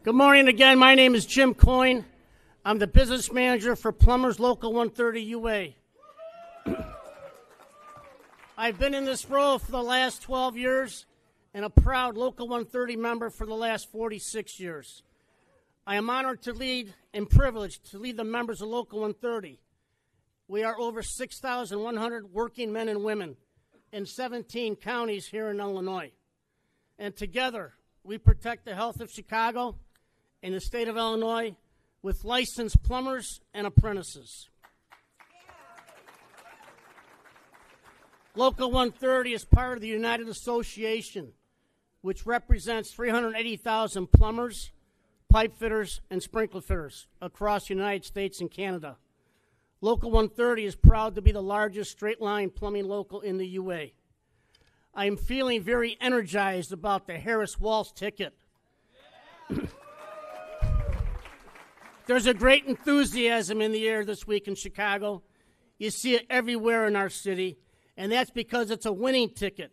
Good morning again. My name is Jim Coyne. I'm the business manager for Plumbers Local 130 UA. I've been in this role for the last 12 years and a proud Local 130 member for the last 46 years. I am honored to lead and privileged to lead the members of Local 130. We are over 6,100 working men and women in 17 counties here in Illinois. And together, we protect the health of Chicago and the state of Illinois with licensed plumbers and apprentices. Local 130 is part of the United Association, which represents 380,000 plumbers, pipe fitters, and sprinkler fitters across the United States and Canada. Local 130 is proud to be the largest straight-line plumbing local in the UA. I am feeling very energized about the Harris Walsh ticket. There's a great enthusiasm in the air this week in Chicago. You see it everywhere in our city, and that's because it's a winning ticket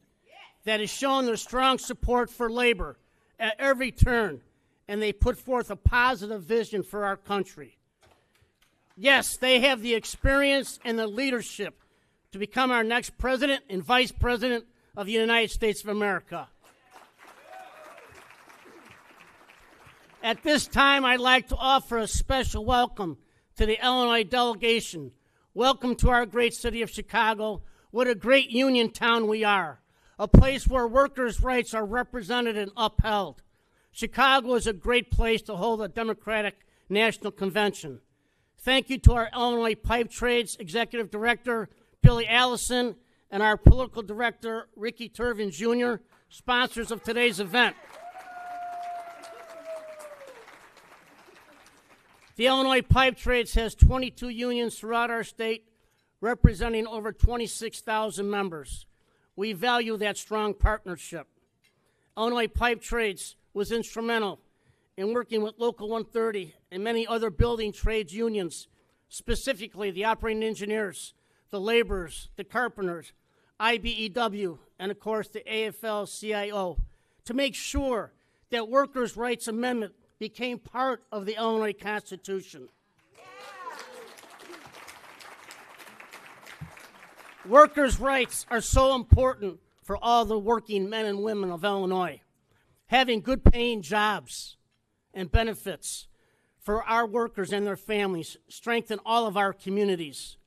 that has shown their strong support for labor at every turn, and they put forth a positive vision for our country. Yes, they have the experience and the leadership to become our next president and vice president of the United States of America. At this time, I'd like to offer a special welcome to the Illinois delegation. Welcome to our great city of Chicago. What a great union town we are, a place where workers' rights are represented and upheld. Chicago is a great place to hold a Democratic National Convention. Thank you to our Illinois Pipe Trades Executive Director, Billy Allison, and our Political Director, Ricky Turvin Jr., sponsors of today's event. The Illinois Pipe Trades has 22 unions throughout our state, representing over 26,000 members. We value that strong partnership. Illinois Pipe Trades was instrumental in working with Local 130 and many other building trades unions, specifically the operating engineers, the laborers, the carpenters, IBEW, and of course the AFL-CIO, to make sure that workers' rights amendment became part of the Illinois Constitution. Workers' rights are so important for all the working men and women of Illinois. Having good paying jobs and benefits for our workers and their families strengthen all of our communities.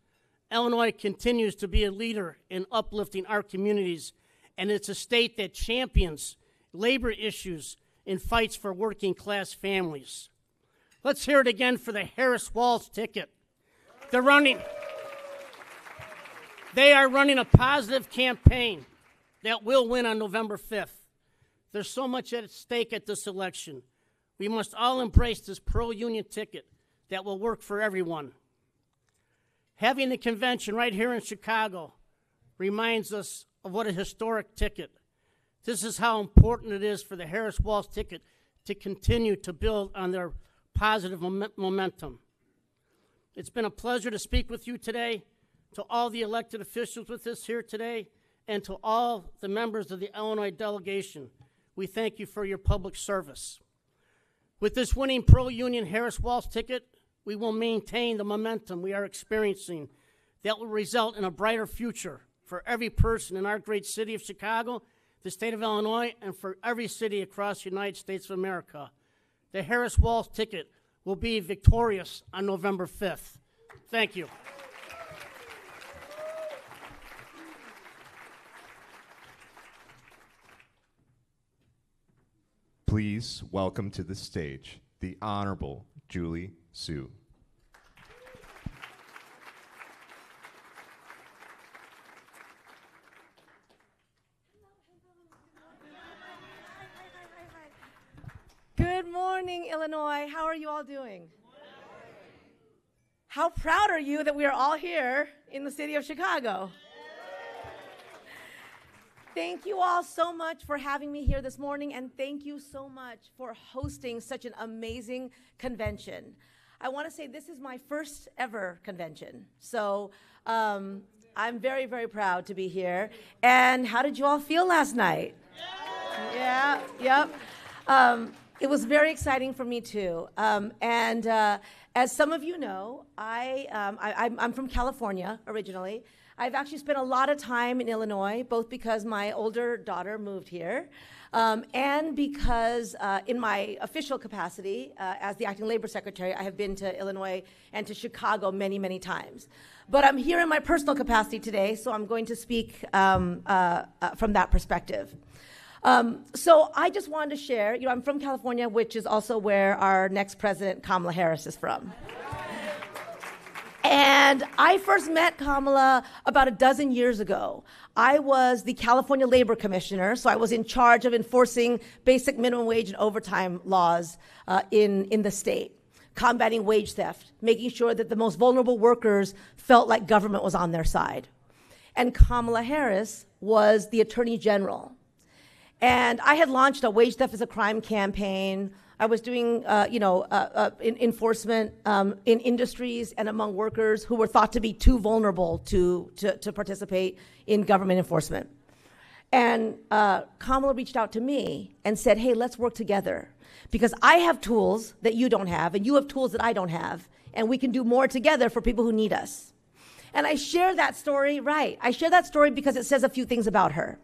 Illinois continues to be a leader in uplifting our communities, and it's a state that champions labor issues and fights for working class families. Let's hear it again for the Harris Walsh ticket. They are running a positive campaign that will win on November 5th. There's so much at stake at this election. We must all embrace this pro-union ticket that will work for everyone. Having the convention right here in Chicago reminds us of what a historic ticket. This is how important it is for the Harris Walsh ticket to continue to build on their positive momentum. It's been a pleasure to speak with you today, to all the elected officials with us here today, and to all the members of the Illinois delegation. We thank you for your public service. With this winning pro-union Harris Walsh ticket, we will maintain the momentum we are experiencing that will result in a brighter future for every person in our great city of Chicago, the state of Illinois, and for every city across the United States of America. The Harris Walsh ticket will be victorious on November 5th. Thank you. Please welcome to the stage the Honorable Julie Sue. Good morning, Illinois. How are you all doing? How proud are you that we are all here in the city of Chicago? Thank you all so much for having me here this morning, and thank you so much for hosting such an amazing convention. I want to say this is my first ever convention, so I'm very, very proud to be here. And how did you all feel last night? Yeah, yep. It was very exciting for me too. As some of you know, I'm from California originally. I've actually spent a lot of time in Illinois, both because my older daughter moved here, and because in my official capacity as the acting labor secretary, I have been to Illinois and to Chicago many, many times. But I'm here in my personal capacity today, so I'm going to speak from that perspective. So I just wanted to share, I'm from California, which is also where our next president, Kamala Harris, is from. And I first met Kamala about a dozen years ago. I was the California Labor Commissioner, so I was in charge of enforcing basic minimum wage and overtime laws in the state, combating wage theft, making sure that the most vulnerable workers felt like government was on their side. And Kamala Harris was the Attorney General. And I had launched a wage theft is a crime campaign. I was doing, enforcement in industries and among workers who were thought to be too vulnerable to participate in government enforcement. And Kamala reached out to me and said, hey, let's work together because I have tools that you don't have and you have tools that I don't have, and we can do more together for people who need us. And I share that story, I share that story because it says a few things about her.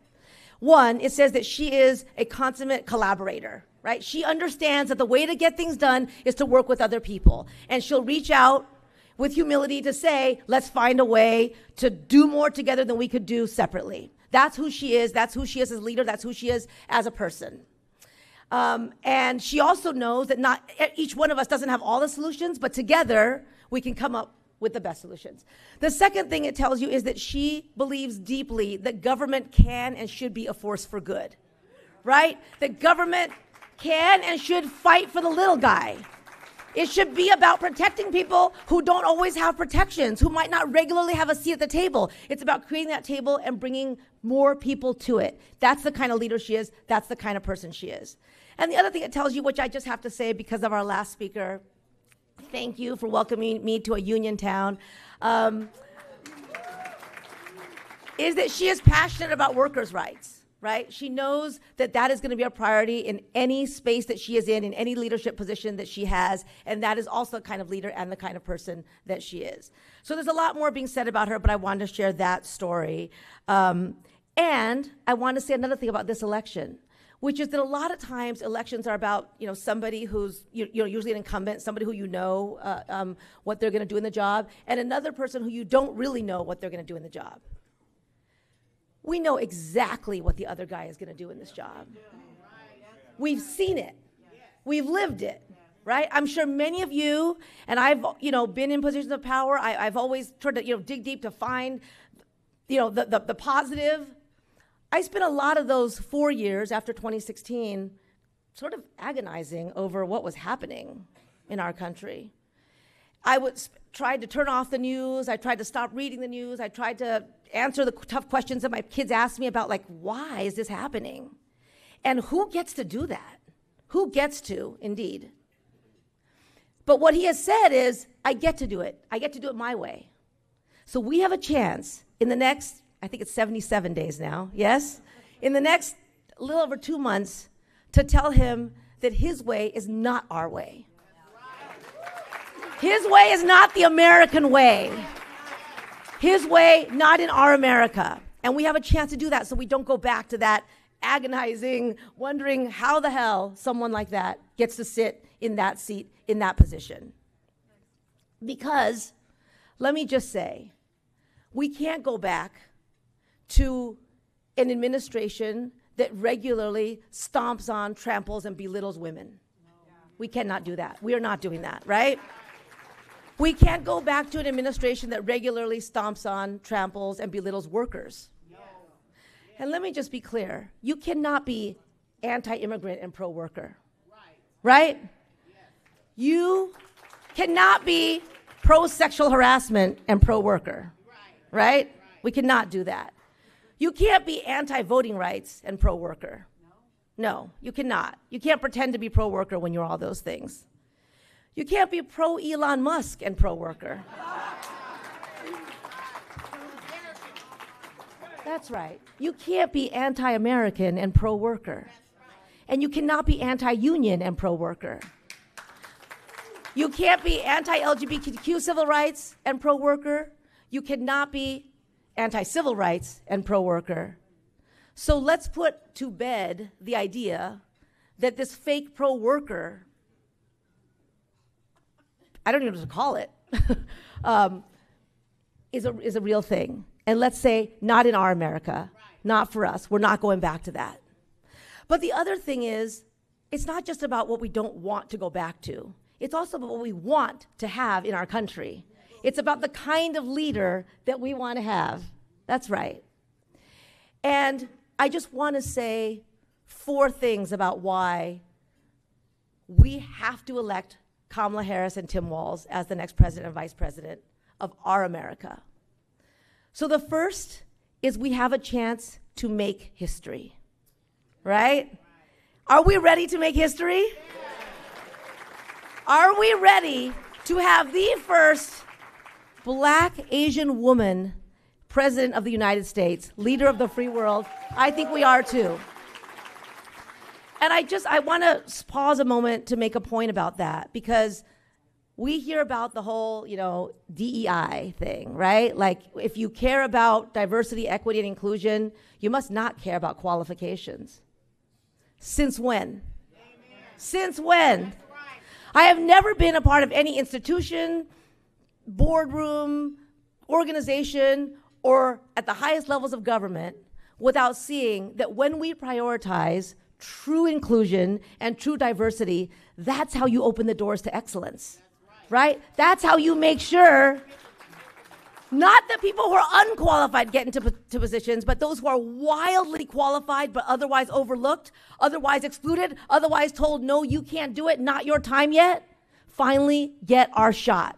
One, it says that she is a consummate collaborator, right? She understands that the way to get things done is to work with other people. And she'll reach out with humility to say, let's find a way to do more together than we could do separately. That's who she is. That's who she is as a leader. That's who she is as a person. And she also knows that not each one of us doesn't have all the solutions, but together we can come up with the best solutions. The second thing it tells you is that she believes deeply that government can and should be a force for good, right? That government can and should fight for the little guy. It should be about protecting people who don't always have protections, who might not regularly have a seat at the table. It's about creating that table and bringing more people to it. That's the kind of leader she is. That's the kind of person she is. And the other thing it tells you, which I just have to say because of our last speaker, thank you for welcoming me to a union town, is that she is passionate about workers' rights, right? She knows that that is going to be a priority in any space that she is in any leadership position that she has, and that is also the kind of leader and the kind of person that she is. So there's a lot more being said about her, but I wanted to share that story. And I want to say another thing about this election, which is that a lot of times elections are about, somebody who's, usually an incumbent, somebody who what they're going to do in the job, and another person who you don't really know what they're going to do in the job. We know exactly what the other guy is going to do in this job. We've seen it. We've lived it, right? I'm sure many of you, and I've, been in positions of power. I've always tried to, dig deep to find, the positive. I spent a lot of those 4 years after 2016 sort of agonizing over what was happening in our country. I tried to turn off the news. I tried to stop reading the news. I tried to answer the tough questions that my kids asked me about, why is this happening? And who gets to do that? Who gets to, indeed? But what he has said is, I get to do it. I get to do it my way. So we have a chance in the next, I think it's 77 days now, yes? In the next little over 2 months to tell him that his way is not our way. His way is not the American way. His way, not in our America. And we have a chance to do that so we don't go back to that agonizing, wondering how the hell someone like that gets to sit in that seat, in that position. Because, let me just say, we can't go back to an administration that regularly stomps on, tramples, and belittles women. We cannot do that. We are not doing that, right? We can't go back to an administration that regularly stomps on, tramples, and belittles workers. And let me just be clear. You cannot be anti-immigrant and pro-worker, right? You cannot be pro-sexual harassment and pro-worker, right? We cannot do that. You can't be anti-voting rights and pro-worker. No, you cannot. You can't pretend to be pro-worker when you're all those things. You can't be pro-Elon Musk and pro-worker. That's right. You can't be anti-American and pro-worker. And you cannot be anti-union and pro-worker. You can't be anti-LGBTQ civil rights and pro-worker. You cannot be anti-civil rights and pro-worker. So let's put to bed the idea that this fake pro-worker, I don't even know what to call it, is a real thing. And let's say, not in our America, not for us. We're not going back to that. But the other thing is, it's not just about what we don't want to go back to. It's also about what we want to have in our country. It's about the kind of leader that we want to have. That's right. And I just want to say 4 things about why we have to elect Kamala Harris and Tim Walz as the next president and vice president of our America. So the first is we have a chance to make history, right? Are we ready to make history? Are we ready to have the first Black Asian woman president of the United States, leader of the free world? I think we are too. And I want to pause a moment to make a point about that, because we hear about the whole, DEI thing, right? Like, if you care about diversity, equity, and inclusion, you must not care about qualifications. Since when? Amen. Since when? That's right. I have never been a part of any institution, boardroom, organization, or at the highest levels of government without seeing that when we prioritize true inclusion and true diversity, that's how you open the doors to excellence, right? That's how you make sure not the people who are unqualified get into positions, but those who are wildly qualified but otherwise overlooked, otherwise excluded, otherwise told, no, you can't do it, not your time yet, finally get our shot.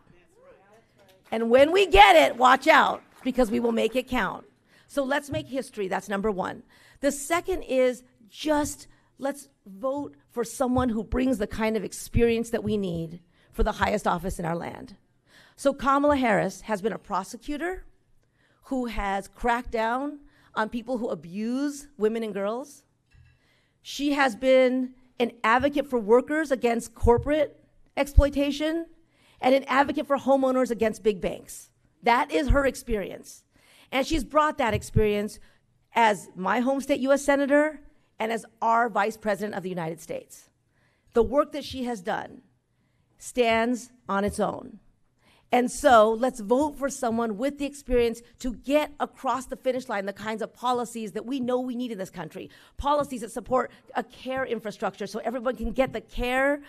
And when we get it, watch out, because we will make it count. So let's make history. That's number 1. The second is just let's vote for someone who brings the kind of experience that we need for the highest office in our land. So Kamala Harris has been a prosecutor who has cracked down on people who abuse women and girls. She has been an advocate for workers against corporate exploitation and an advocate for homeowners against big banks. That is her experience. And she's brought that experience as my home state U.S. Senator and as our Vice President of the United States. The work that she has done stands on its own. And so let's vote for someone with the experience to get across the finish line the kinds of policies that we know we need in this country. Policies that support a care infrastructure so everyone can get the care,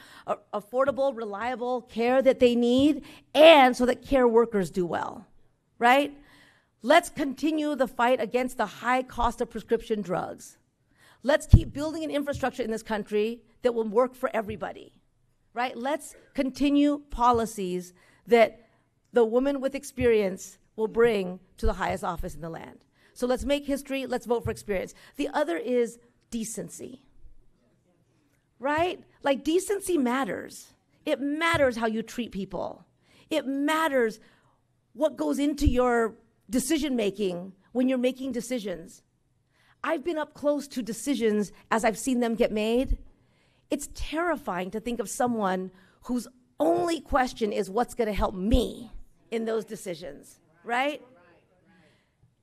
affordable, reliable care that they need, and so that care workers do well, right? Let's continue the fight against the high cost of prescription drugs. Let's keep building an infrastructure in this country that will work for everybody, right? Let's continue policies that the woman with experience will bring to the highest office in the land. So let's make history, let's vote for experience. The other is decency, right? Like, decency matters. It matters how you treat people. It matters what goes into your decision-making when you're making decisions. I've been up close to decisions as I've seen them get made. It's terrifying to think of someone whose only question is what's going to help me in those decisions, right?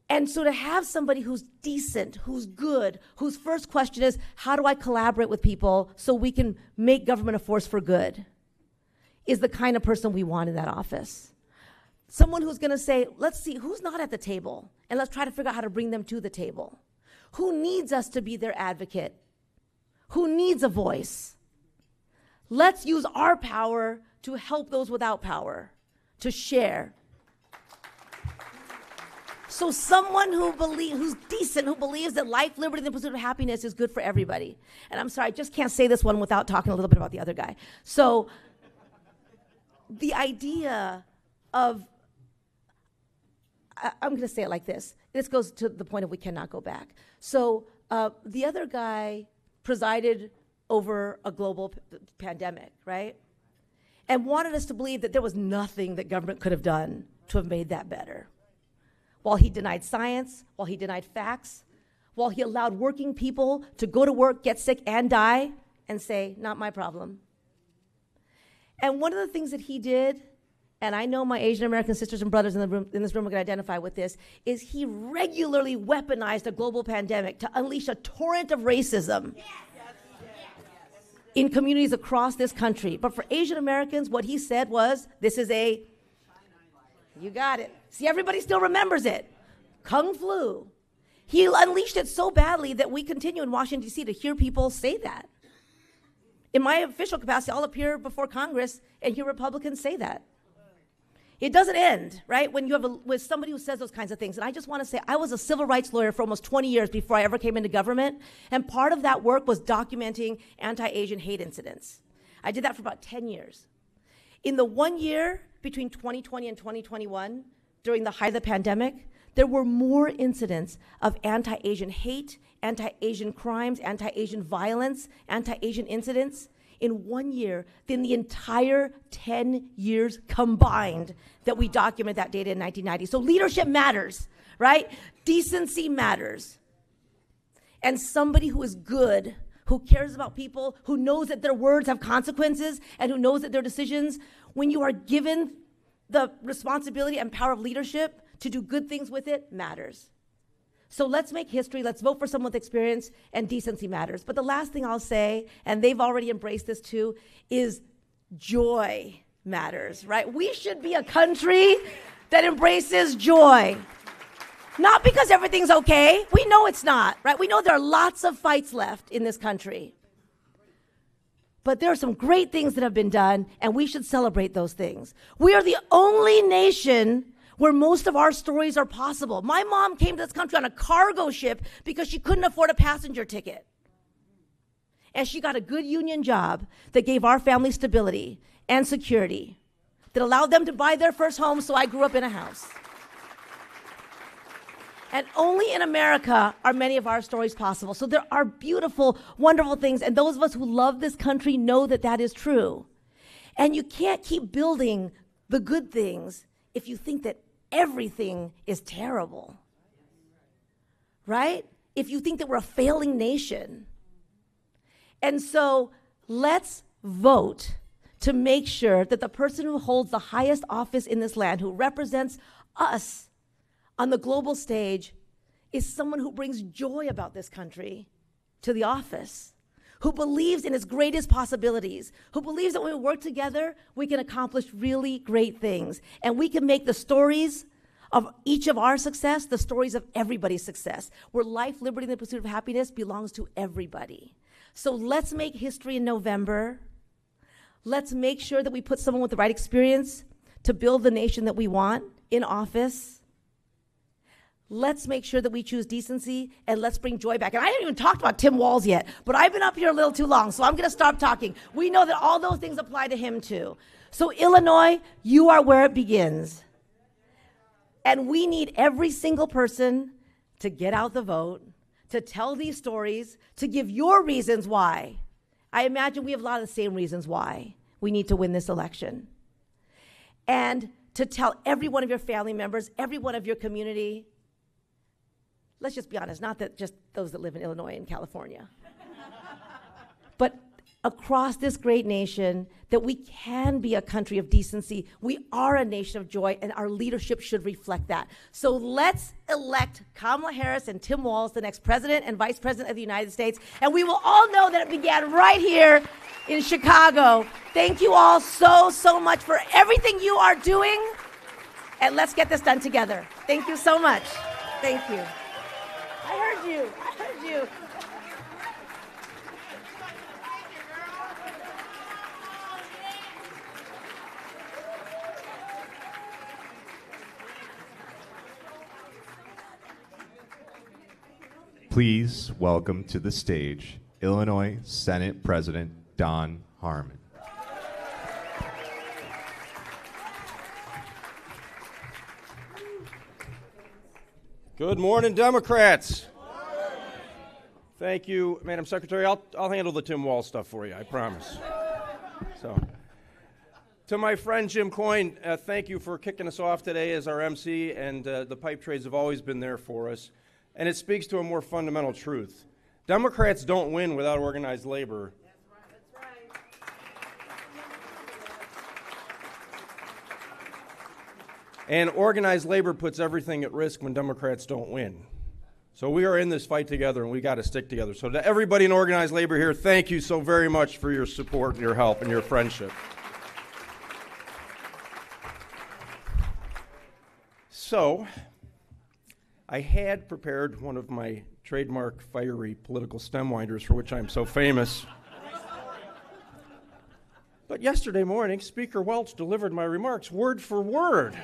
And so to have somebody who's decent, who's good, whose first question is, how do I collaborate with people so we can make government a force for good, is the kind of person we want in that office. Someone who's going to say, let's see who's not at the table, and let's try to figure out how to bring them to the table. Who needs us to be their advocate? Who needs a voice? Let's use our power to help those without power, to share. So someone who's decent, who believes that life, liberty, and the pursuit of happiness is good for everybody. And I'm sorry, I just can't say this one without talking a little bit about the other guy. So the idea of, I'm going to say it like this. This goes to the point of we cannot go back. So the other guy presided over a global pandemic, right? And wanted us to believe that there was nothing that government could have done to have made that better. While he denied science, while he denied facts, while he allowed working people to go to work, get sick, and die, and say, not my problem. And one of the things that he did, and I know my Asian American sisters and brothers in this room are going to identify with this, is he regularly weaponized a global pandemic to unleash a torrent of racism in communities across this country. But for Asian Americans, what he said was, this is a, you got it. See, everybody still remembers it. Kung flu. He unleashed it so badly that we continue in Washington, D.C. to hear people say that. In my official capacity, I'll appear before Congress and hear Republicans say that. It doesn't end, right, when you have with somebody who says those kinds of things. And I just want to say, I was a civil rights lawyer for almost 20 years before I ever came into government, and part of that work was documenting anti-Asian hate incidents. I did that for about 10 years. In the 1 year between 2020 and 2021, during the height of the pandemic, there were more incidents of anti-Asian hate, anti-Asian crimes, anti-Asian violence, anti-Asian incidents in 1 year than the entire 10 years combined that we documented that data in 1990. So leadership matters, right? Decency matters. And somebody who is good, who cares about people, who knows that their words have consequences, and who knows that their decisions, when you are given the responsibility and power of leadership to do good things with it, matters. So let's make history, let's vote for someone with experience, and decency matters. But the last thing I'll say, and they've already embraced this too, is joy matters, right? We should be a country that embraces joy. Not because everything's okay, we know it's not, right? We know there are lots of fights left in this country. But there are some great things that have been done, and we should celebrate those things. We are the only nation where most of our stories are possible. My mom came to this country on a cargo ship because she couldn't afford a passenger ticket. And she got a good union job that gave our family stability and security, that allowed them to buy their first home, so I grew up in a house. And only in America are many of our stories possible. So there are beautiful, wonderful things, and those of us who love this country know that that is true. And you can't keep building the good things if you think that everything is terrible, right? If you think that we're a failing nation. And so let's vote to make sure that the person who holds the highest office in this land, who represents us on the global stage, is someone who brings joy about this country to the office, who believes in its greatest possibilities, who believes that when we work together, we can accomplish really great things. And we can make the stories of each of our success the stories of everybody's success, where life, liberty, and the pursuit of happiness belongs to everybody. So let's make history in November. Let's make sure that we put someone with the right experience to build the nation that we want in office. Let's make sure that we choose decency, and let's bring joy back. And I haven't even talked about Tim Walz yet, but I've been up here a little too long, so I'm going to stop talking. We know that all those things apply to him too. So Illinois, you are where it begins. And we need every single person to get out the vote, to tell these stories, to give your reasons why. I imagine we have a lot of the same reasons why we need to win this election. And to tell every one of your family members, every one of your community, let's just be honest, not that just those that live in Illinois and California, but across this great nation, that we can be a country of decency. We are a nation of joy, and our leadership should reflect that. So let's elect Kamala Harris and Tim Walz, the next president and vice president of the United States, and we will all know that it began right here in Chicago. Thank you all so, so much for everything you are doing, and let's get this done together. Thank you so much. Thank you. I heard you. I heard you. Please welcome to the stage Illinois Senate President Don Harmon. Good morning, Democrats. Thank you, Madam Secretary. I'll handle the Tim Walz stuff for you, I promise. So, to my friend Jim Coyne, thank you for kicking us off today as our MC, and the pipe trades have always been there for us. and it speaks to a more fundamental truth. Democrats don't win without organized labor. That's right. And organized labor puts everything at risk when Democrats don't win. So we are in this fight together, and we got to stick together. So to everybody in organized labor here, thank you so very much for your support and your help and your friendship. So I had prepared one of my trademark fiery political stem winders for which I'm so famous. But yesterday morning, Speaker Welch delivered my remarks word for word.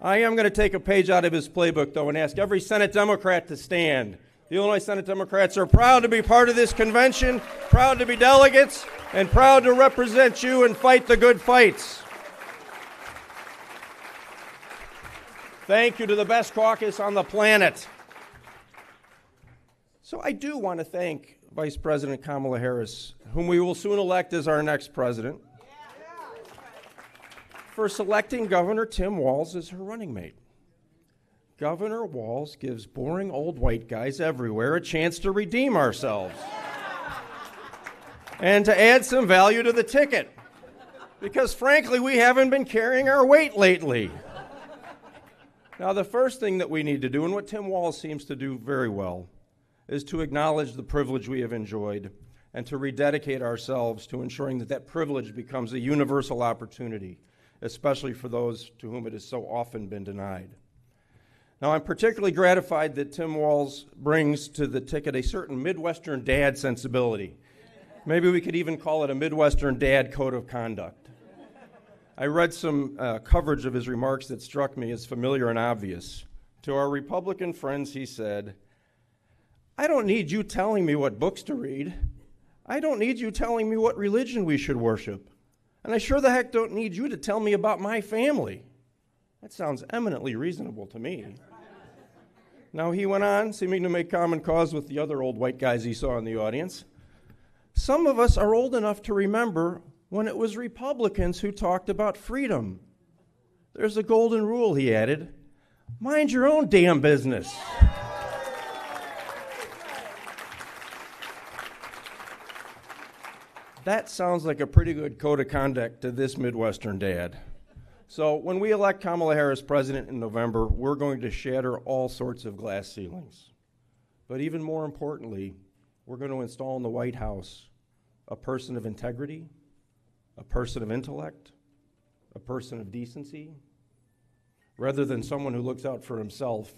I am going to take a page out of his playbook, though, and ask every Senate Democrat to stand. The Illinois Senate Democrats are proud to be part of this convention, proud to be delegates, and proud to represent you and fight the good fights. Thank you to the best caucus on the planet. So I do want to thank Vice President Kamala Harris, whom we will soon elect as our next president, for selecting Governor Tim Walz as her running mate. Governor Walz gives boring old white guys everywhere a chance to redeem ourselves and to add some value to the ticket, because frankly, we haven't been carrying our weight lately. Now, the first thing that we need to do, and what Tim Walz seems to do very well, is to acknowledge the privilege we have enjoyed and to rededicate ourselves to ensuring that that privilege becomes a universal opportunity, especially for those to whom it has so often been denied. Now, I'm particularly gratified that Tim Walz brings to the ticket a certain Midwestern dad sensibility. Maybe we could even call it a Midwestern dad code of conduct. I read some coverage of his remarks that struck me as familiar and obvious. To our Republican friends, he said, "I don't need you telling me what books to read. I don't need you telling me what religion we should worship. And I sure the heck don't need you to tell me about my family." That sounds eminently reasonable to me. Now, he went on, seeming to make common cause with the other old white guys he saw in the audience. "Some of us are old enough to remember when it was Republicans who talked about freedom. There's a golden rule," he added. "Mind your own damn business." That sounds like a pretty good code of conduct to this Midwestern dad. So when we elect Kamala Harris president in November, we're going to shatter all sorts of glass ceilings. But even more importantly, we're going to install in the White House a person of integrity, a person of intellect, a person of decency, rather than someone who looks out for himself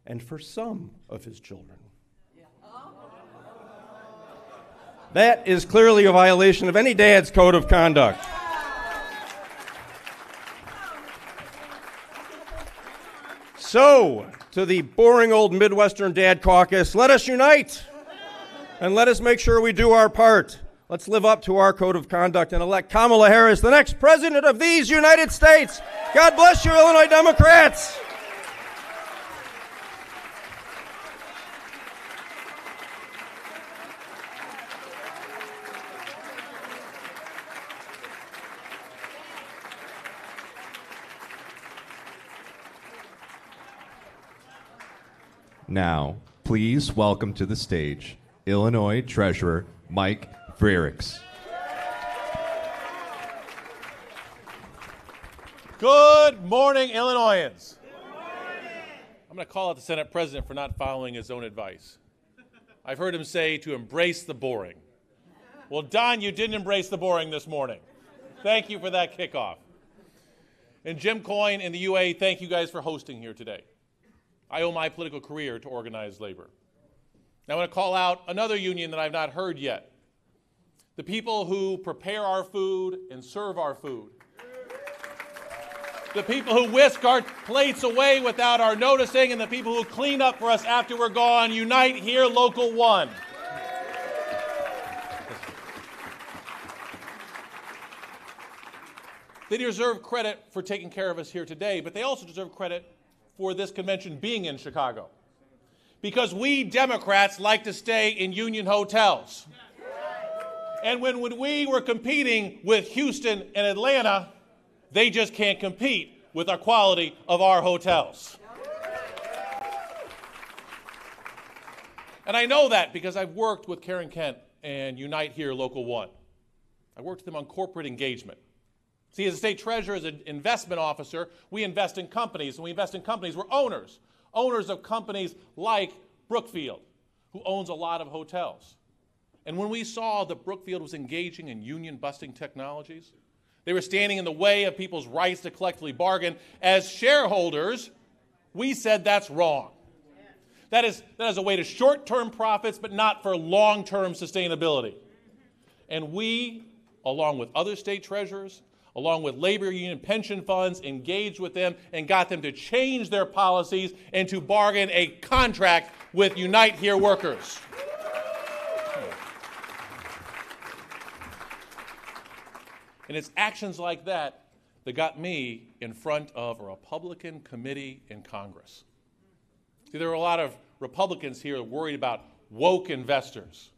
and for some of his children. That is clearly a violation of any dad's code of conduct. So, to the boring old Midwestern dad caucus, let us unite and let us make sure we do our part. Let's live up to our code of conduct and elect Kamala Harris, the next president of these United States. God bless you, Illinois Democrats. Now, please welcome to the stage Illinois Treasurer Mike Frerichs. Good morning, Illinoisans. Good morning. I'm going to call out the Senate President for not following his own advice. I've heard him say to embrace the boring. Well, Don, you didn't embrace the boring this morning. Thank you for that kickoff. And Jim Coyne and the UA, thank you guys for hosting here today. I owe my political career to organized labor. Now I want to call out another union that I've not heard yet. The people who prepare our food and serve our food. The people who whisk our plates away without our noticing, and the people who clean up for us after we're gone. Unite here, Local 1. They deserve credit for taking care of us here today, but they also deserve credit for this convention being in Chicago. Because we Democrats like to stay in union hotels. And when we were competing with Houston and Atlanta, they just can't compete with the quality of our hotels. And I know that because I've worked with Karen Kent and Unite Here Local 1. I worked with them on corporate engagement. See, as a state treasurer, as an investment officer, we invest in companies, and we invest in companies. We're owners of companies like Brookfield, who owns a lot of hotels. And when we saw that Brookfield was engaging in union-busting technologies, they were standing in the way of people's rights to collectively bargain, as shareholders, we said that's wrong. That is a way to short-term profits, but not for long-term sustainability. And we, along with other state treasurers, along with labor union pension funds, engaged with them and got them to change their policies and to bargain a contract with Unite Here workers. And it's actions like that that got me in front of a Republican committee in Congress. See, there were a lot of Republicans here worried about woke investors.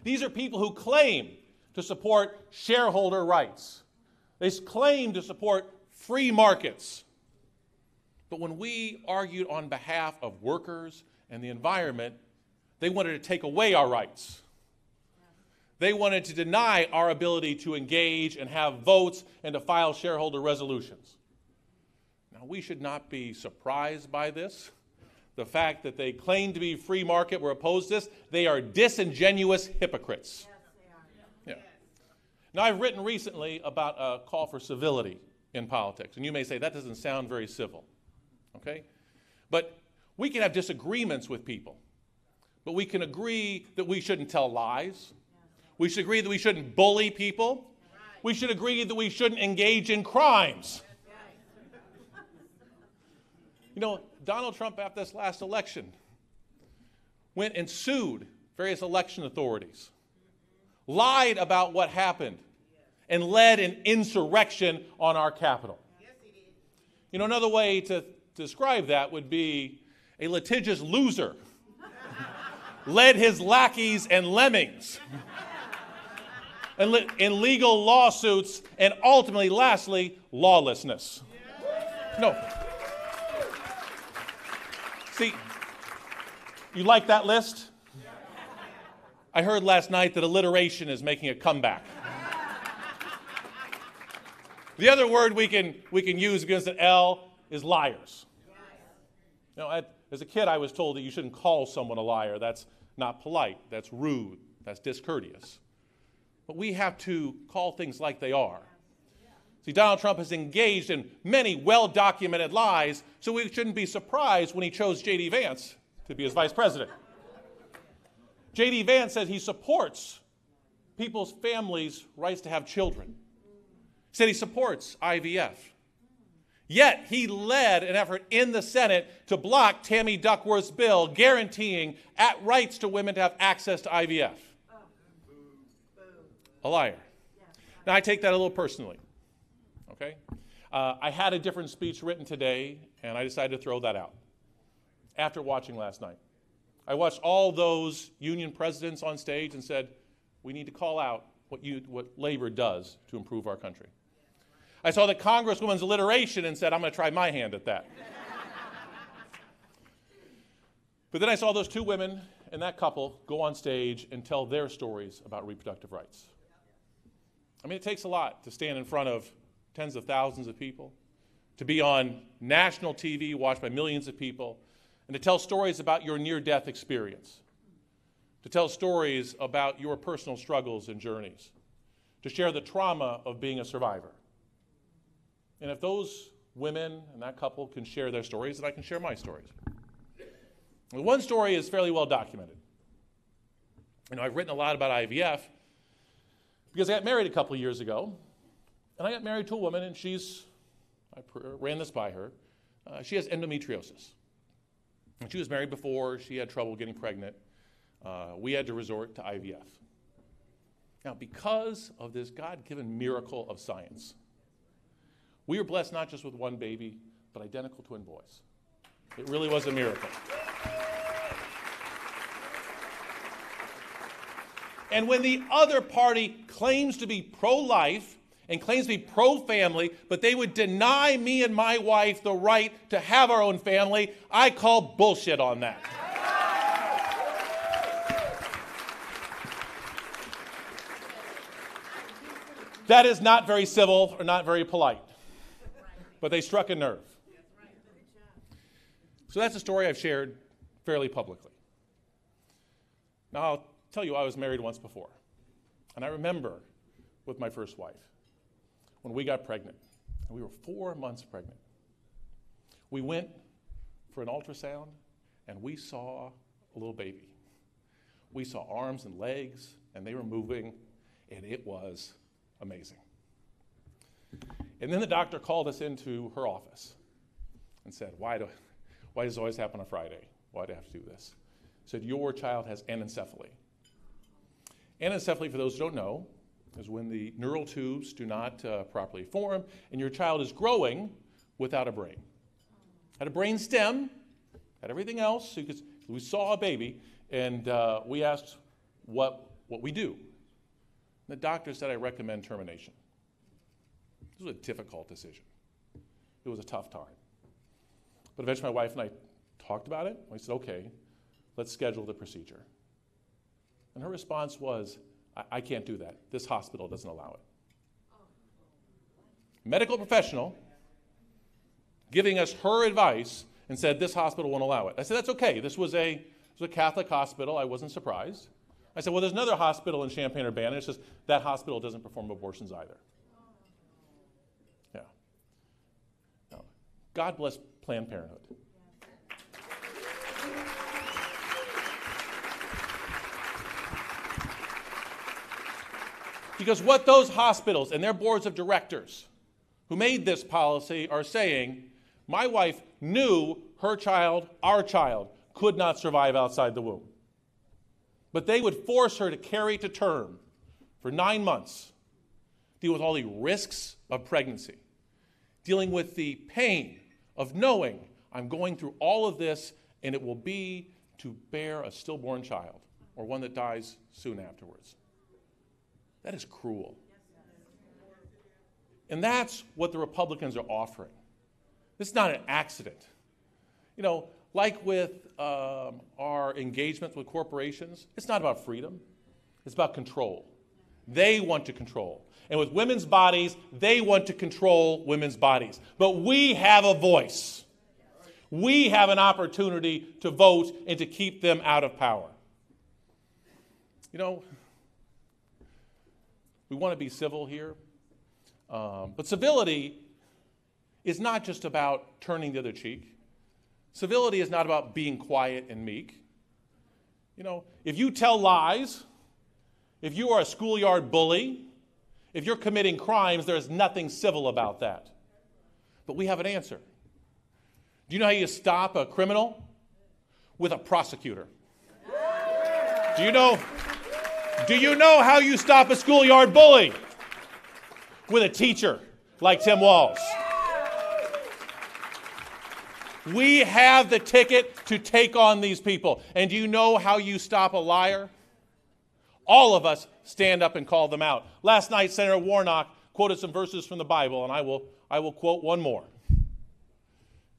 These are people who claim to support shareholder rights. They claim to support free markets. But when we argued on behalf of workers and the environment, they wanted to take away our rights. They wanted to deny our ability to engage and have votes and to file shareholder resolutions. Now, we should not be surprised by this. The fact that they claim to be free market, we're opposed to this, they are disingenuous hypocrites. Yes, they are. Yeah. Now, I've written recently about a call for civility in politics, and you may say that doesn't sound very civil, okay? But we can have disagreements with people, but we can agree that we shouldn't tell lies. We should agree that we shouldn't bully people. We should agree that we shouldn't engage in crimes. Donald Trump, after this last election, went and sued various election authorities, lied about what happened, and led an insurrection on our Capitol. Yes, he did. Another way to describe that would be a litigious loser led his lackeys and lemmings in legal lawsuits and ultimately, lastly, lawlessness. No. See, you like that list? I heard last night that alliteration is making a comeback. The other word we can use against an L is liars. As a kid, I was told that you shouldn't call someone a liar. That's not polite. That's rude. That's discourteous. But we have to call things like they are. See, Donald Trump has engaged in many well-documented lies, so we shouldn't be surprised when he chose J.D. Vance to be his vice president. J.D. Vance said he supports people's families' rights to have children. He said he supports IVF. Yet he led an effort in the Senate to block Tammy Duckworth's bill guaranteeing rights to women to have access to IVF. A liar. Now, I take that a little personally. Okay? I had a different speech written today, and I decided to throw that out after watching last night. I watched all those union presidents on stage and said, we need to call out what labor does to improve our country. I saw the Congresswoman's alliteration and said, I'm going to try my hand at that. But then I saw those two women and that couple go on stage and tell their stories about reproductive rights. It takes a lot to stand in front of tens of thousands of people, to be on national TV watched by millions of people, and to tell stories about your near-death experience, to tell stories about your personal struggles and journeys, to share the trauma of being a survivor. And if those women and that couple can share their stories, then I can share my stories. Well, one story is fairly well documented. I've written a lot about IVF because I got married a couple of years ago, and I got married to a woman, and I ran this by her. She has endometriosis. And she was married before. She had trouble getting pregnant. We had to resort to IVF. Now, because of this God-given miracle of science, we were blessed not just with one baby, but identical twin boys. It really was a miracle. And when the other party claims to be pro-life and claims to be pro-family, but they would deny me and my wife the right to have our own family, I call bullshit on that. That is not very civil or not very polite. But they struck a nerve. So that's a story I've shared fairly publicly. Now, I'll tell you, I was married once before. And I remember with my first wife, when we got pregnant, and we were 4 months pregnant, we went for an ultrasound, and we saw a little baby. We saw arms and legs, and they were moving, and it was amazing. And then the doctor called us into her office and said, why does it always happen on Friday? Why do I have to do this? Said, your child has anencephaly. Anencephaly, for those who don't know, is when the neural tubes do not properly form, and your child is growing without a brain. Had a brain stem, had everything else. So we saw a baby, and we asked what we do. And the doctor said, I recommend termination. This was a difficult decision. It was a tough time. But eventually my wife and I talked about it. We said, okay, let's schedule the procedure. And her response was, I can't do that. This hospital doesn't allow it. Medical professional giving us her advice and said, this hospital won't allow it. I said, that's okay. This was a Catholic hospital. I wasn't surprised. I said, well, there's another hospital in Champaign-Urbana. It's just that hospital doesn't perform abortions either. Yeah. No. God bless Planned Parenthood. Because what those hospitals and their boards of directors who made this policy are saying, my wife knew her child, our child, could not survive outside the womb. But they would force her to carry to term for 9 months, deal with all the risks of pregnancy, dealing with the pain of knowing I'm going through all of this and it will be to bear a stillborn child or one that dies soon afterwards. That is cruel. And that's what the Republicans are offering. This is not an accident. You know, like with our engagements with corporations, it's not about freedom. It's about control. They want to control. And with women's bodies, they want to control women's bodies. But we have a voice. We have an opportunity to vote and to keep them out of power. You know, we want to be civil here. But civility is not just about turning the other cheek. Civility is not about being quiet and meek. You know, if you tell lies, if you are a schoolyard bully, if you're committing crimes, there's nothing civil about that. But we have an answer. Do you know how you stop a criminal? With a prosecutor. Do you know how you stop a schoolyard bully? With a teacher like Tim Walz. We have the ticket to take on these people. And do you know how you stop a liar? All of us stand up and call them out. Last night, Senator Warnock quoted some verses from the Bible, and I will quote one more.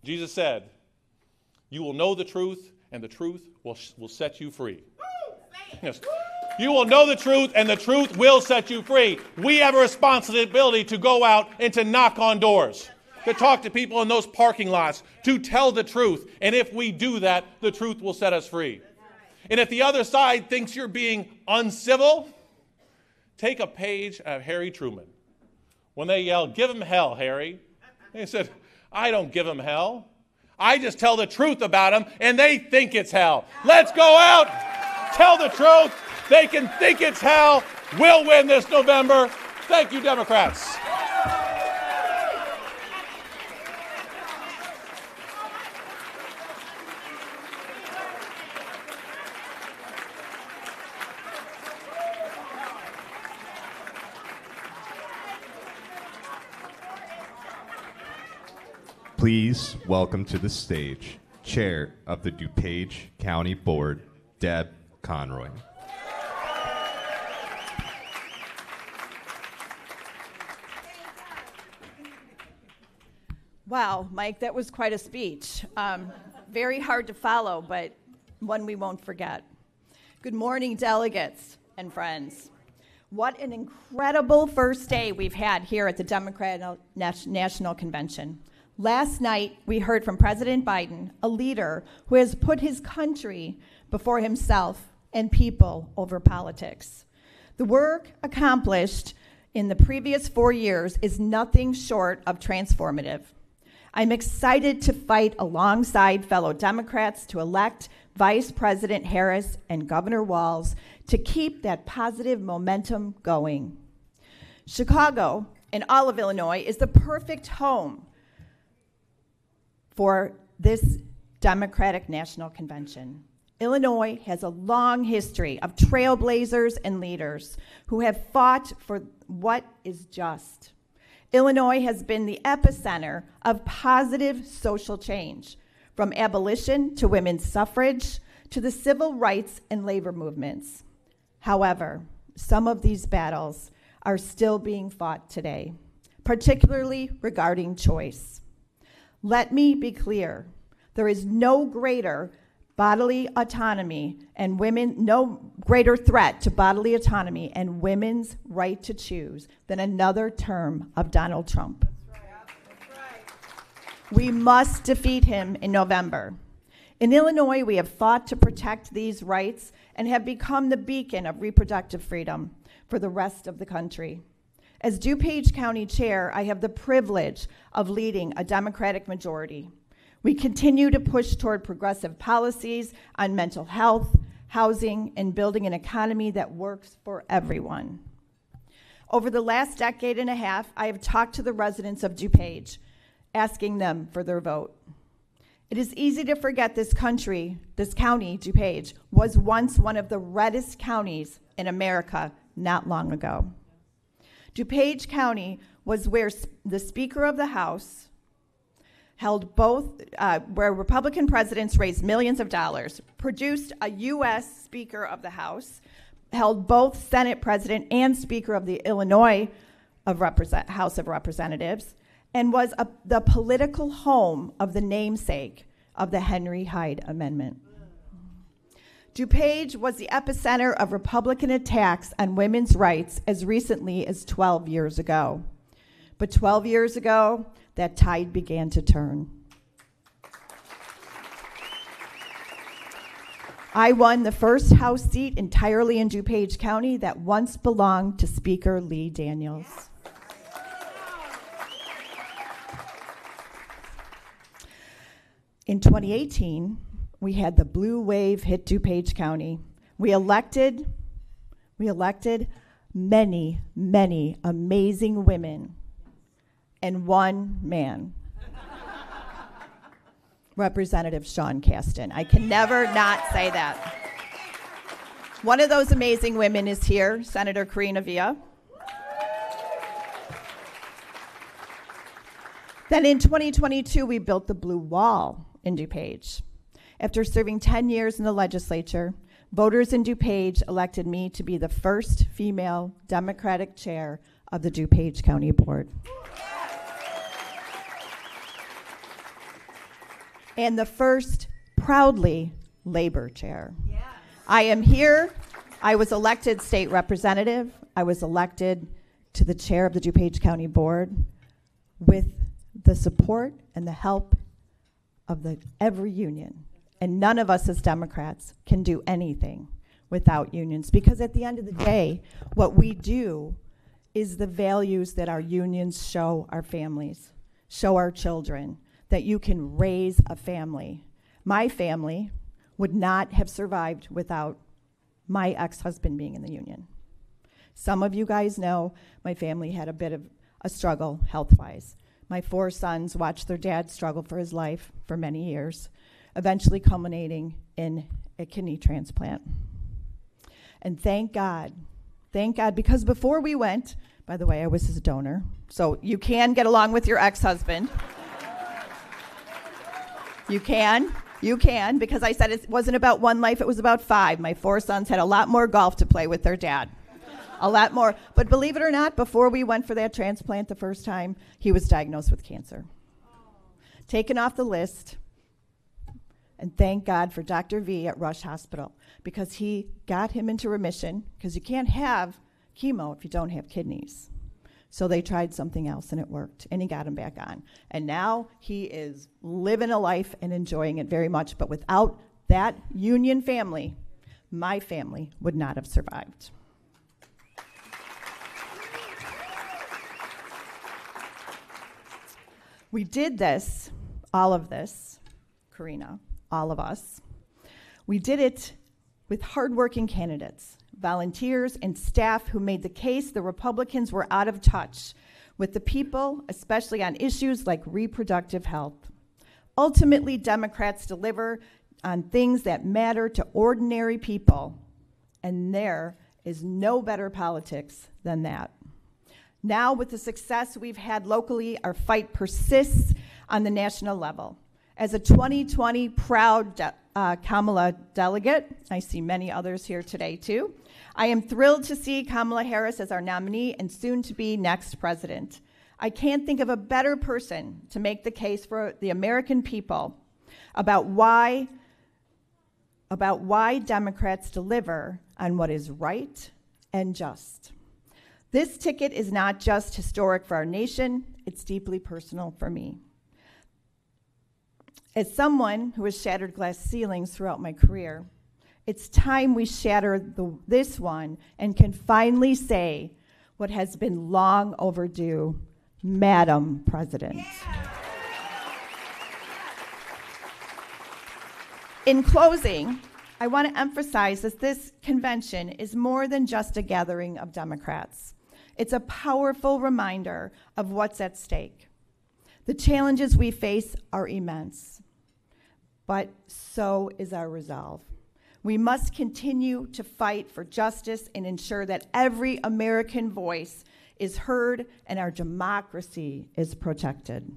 Jesus said, you will know the truth, and the truth will set you free. Yes. You will know the truth, and the truth will set you free. We have a responsibility to go out and to knock on doors, to talk to people in those parking lots, to tell the truth. And if we do that, the truth will set us free. And if the other side thinks you're being uncivil, take a page out of Harry Truman. When they yelled, give him hell, Harry. He said, I don't give him hell. I just tell the truth about him, and they think it's hell. Let's go out, tell the truth. They can think it's hell. We'll win this November. Thank you, Democrats. Please welcome to the stage, Chair of the DuPage County Board, Deb Conroy. Wow, Mike, that was quite a speech. Very hard to follow, but one we won't forget. Good morning, delegates and friends. What an incredible first day we've had here at the Democratic National Convention. Last night, we heard from President Biden, a leader who has put his country before himself and people over politics. The work accomplished in the previous 4 years is nothing short of transformative. I'm excited to fight alongside fellow Democrats to elect Vice President Harris and Governor Walz to keep that positive momentum going. Chicago and all of Illinois is the perfect home for this Democratic National Convention. Illinois has a long history of trailblazers and leaders who have fought for what is just. Illinois has been the epicenter of positive social change, from abolition to women's suffrage to the civil rights and labor movements. However, some of these battles are still being fought today, particularly regarding choice. Let me be clear, there is no greater bodily autonomy and no greater threat to bodily autonomy and women's right to choose than another term of Donald Trump. That's right. We must defeat him in November. In Illinois, we have fought to protect these rights and have become the beacon of reproductive freedom for the rest of the country. As DuPage County Chair, I have the privilege of leading a Democratic majority. We continue to push toward progressive policies on mental health, housing, and building an economy that works for everyone. Over the last decade and a half, I have talked to the residents of DuPage, asking them for their vote. It is easy to forget this county, DuPage, was once one of the reddest counties in America not long ago. DuPage County was where the Speaker of the House held where Republican presidents raised millions of dollars, produced a U.S. Speaker of the House, held both Senate President and Speaker of the Illinois House of Representatives, and was the political home of the namesake of the Henry Hyde Amendment. DuPage was the epicenter of Republican attacks on women's rights as recently as 12 years ago. But 12 years ago, that tide began to turn. I won the first House seat entirely in DuPage County that once belonged to Speaker Lee Daniels. In 2018, we had the blue wave hit DuPage County. We elected many, many amazing women and one man, Representative Sean Casten. I can never not say that. One of those amazing women is here, Senator Karina Villa. Then in 2022, we built the Blue Wall in DuPage. After serving 10 years in the legislature, voters in DuPage elected me to be the first female Democratic chair of the DuPage County Board. And the first, proudly, labor chair. Yes. I am here. I was elected state representative. I was elected to the chair of the DuPage County Board with the support and the help of every union. And none of us as Democrats can do anything without unions, because at the end of the day, what we do is the values that our unions show our families, show our children, that you can raise a family. My family would not have survived without my ex-husband being in the union. Some of you guys know my family had a bit of a struggle health-wise. My 4 sons watched their dad struggle for his life for many years, eventually culminating in a kidney transplant. And thank God, because before we went, by the way, I was his donor, so you can get along with your ex-husband. You can, because I said it wasn't about one life, it was about 5. My 4 sons had a lot more golf to play with their dad. A lot more. But believe it or not, before we went for that transplant the first time, he was diagnosed with cancer. Taken off the list. And thank God for Dr. V at Rush Hospital, because he got him into remission, because you can't chemo if you don't have kidneys. So they tried something else and it worked, and he got him back on. And now he is living a life and enjoying it very much. But without that union family, my family would not have survived. We did this, all of this, Karina, all of us. We did it with hardworking candidates, volunteers, and staff who made the case the Republicans were out of touch with the people, especially on issues like reproductive health. Ultimately, Democrats deliver on things that matter to ordinary people, and there is no better politics than that. Now, with the success we've had locally, our fight persists on the national level. As a 2020 proud Kamala delegate, I see many others here today too, I am thrilled to see Kamala Harris as our nominee and soon to be next president. I can't think of a better person to make the case for the American people about why Democrats deliver on what is right and just. This ticket is not just historic for our nation, it's deeply personal for me. As someone who has shattered glass ceilings throughout my career, it's time we shatter this one and can finally say what has been long overdue, Madam President. Yeah. In closing, I want to emphasize that this convention is more than just a gathering of Democrats. It's a powerful reminder of what's at stake. The challenges we face are immense, but so is our resolve. We must continue to fight for justice and ensure that every American voice is heard and our democracy is protected.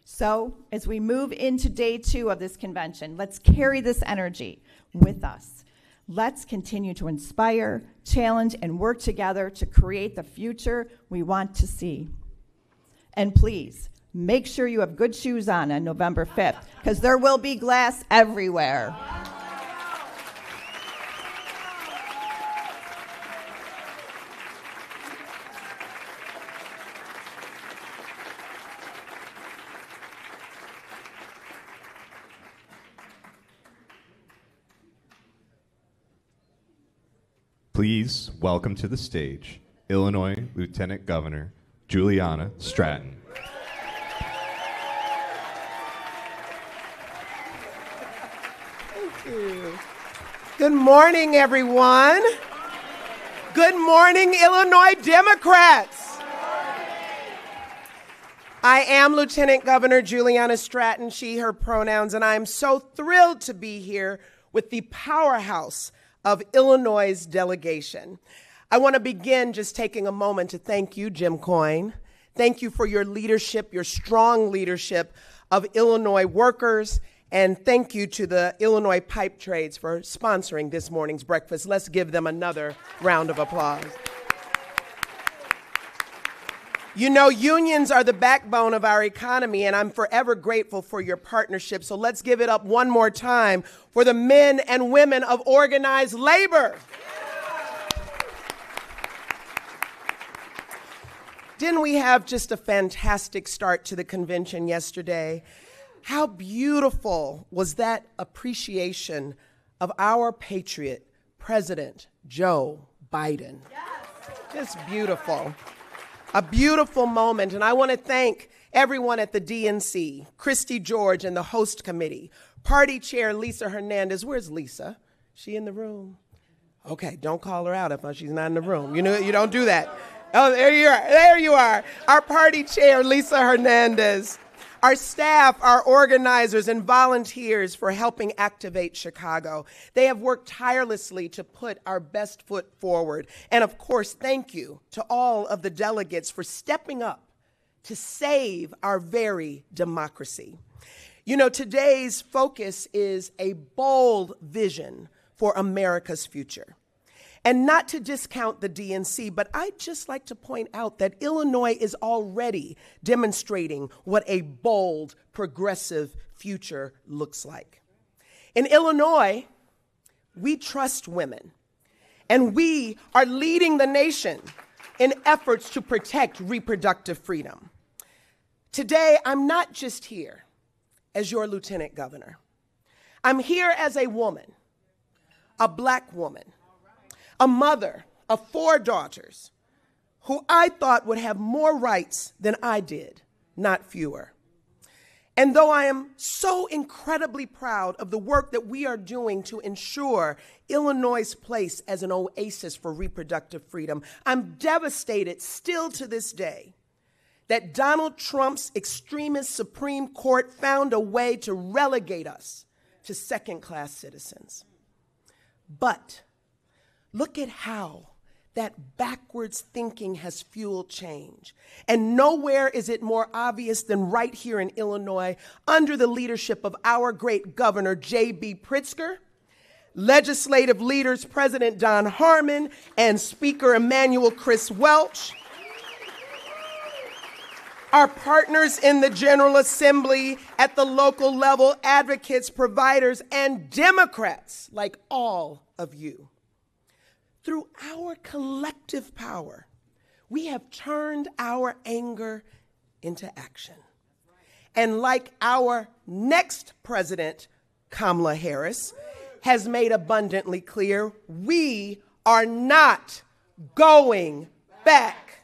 So, as we move into day 2 of this convention, let's carry this energy with us. Let's continue to inspire, challenge, and work together to create the future we want to see. And please, make sure you have good shoes on November 5th, because there will be glass everywhere. Please welcome to the stage Illinois Lieutenant Governor Juliana Stratton. Thank you. Good morning, everyone. Good morning, Illinois Democrats. I am Lieutenant Governor Juliana Stratton, she, her pronouns, and I am so thrilled to be here with the powerhouse of Illinois' delegation. I want to begin just taking a moment to thank you, Jim Coyne. Thank you for your leadership, your strong leadership of Illinois workers, and thank you to the Illinois Pipe Trades for sponsoring this morning's breakfast. Let's give them another round of applause. You know, unions are the backbone of our economy, and I'm forever grateful for your partnership. So let's give it up one more time for the men and women of organized labor. Didn't we have just a fantastic start to the convention yesterday? How beautiful was that appreciation of our patriot, President Joe Biden? Just beautiful. A beautiful moment, and I want to thank everyone at the DNC, Christy George and the host committee, party chair Lisa Hernandez. Where's Lisa? She in the room? Okay, don't call her out if she's not in the room. You know, you don't do that. Oh, there you are. There you are. Our party chair, Lisa Hernandez. Our staff, our organizers, and volunteers for helping activate Chicago. They have worked tirelessly to put our best foot forward. And of course, thank you to all of the delegates for stepping up to save our very democracy. You know, today's focus is a bold vision for America's future. And not to discount the DNC, but I'd just like to point out that Illinois is already demonstrating what a bold, progressive future looks like. In Illinois, we trust women, And we are leading the nation in efforts to protect reproductive freedom. Today, I'm not just here as your lieutenant governor. I'm here as a woman, a black woman, a mother of 4 daughters who I thought would have more rights than I did, not fewer. And though I am so incredibly proud of the work that we are doing to ensure Illinois' place as an oasis for reproductive freedom, I'm devastated still to this day that Donald Trump's extremist Supreme Court found a way to relegate us to second-class citizens. But look at how that backwards thinking has fueled change. And nowhere is it more obvious than right here in Illinois under the leadership of our great governor, J.B. Pritzker, legislative leaders President Don Harmon and Speaker Emanuel Chris Welch, our partners in the General Assembly at the local level, advocates, providers, and Democrats like all of you. Through our collective power, we have turned our anger into action. And like our next president, Kamala Harris, has made abundantly clear, we are not going back.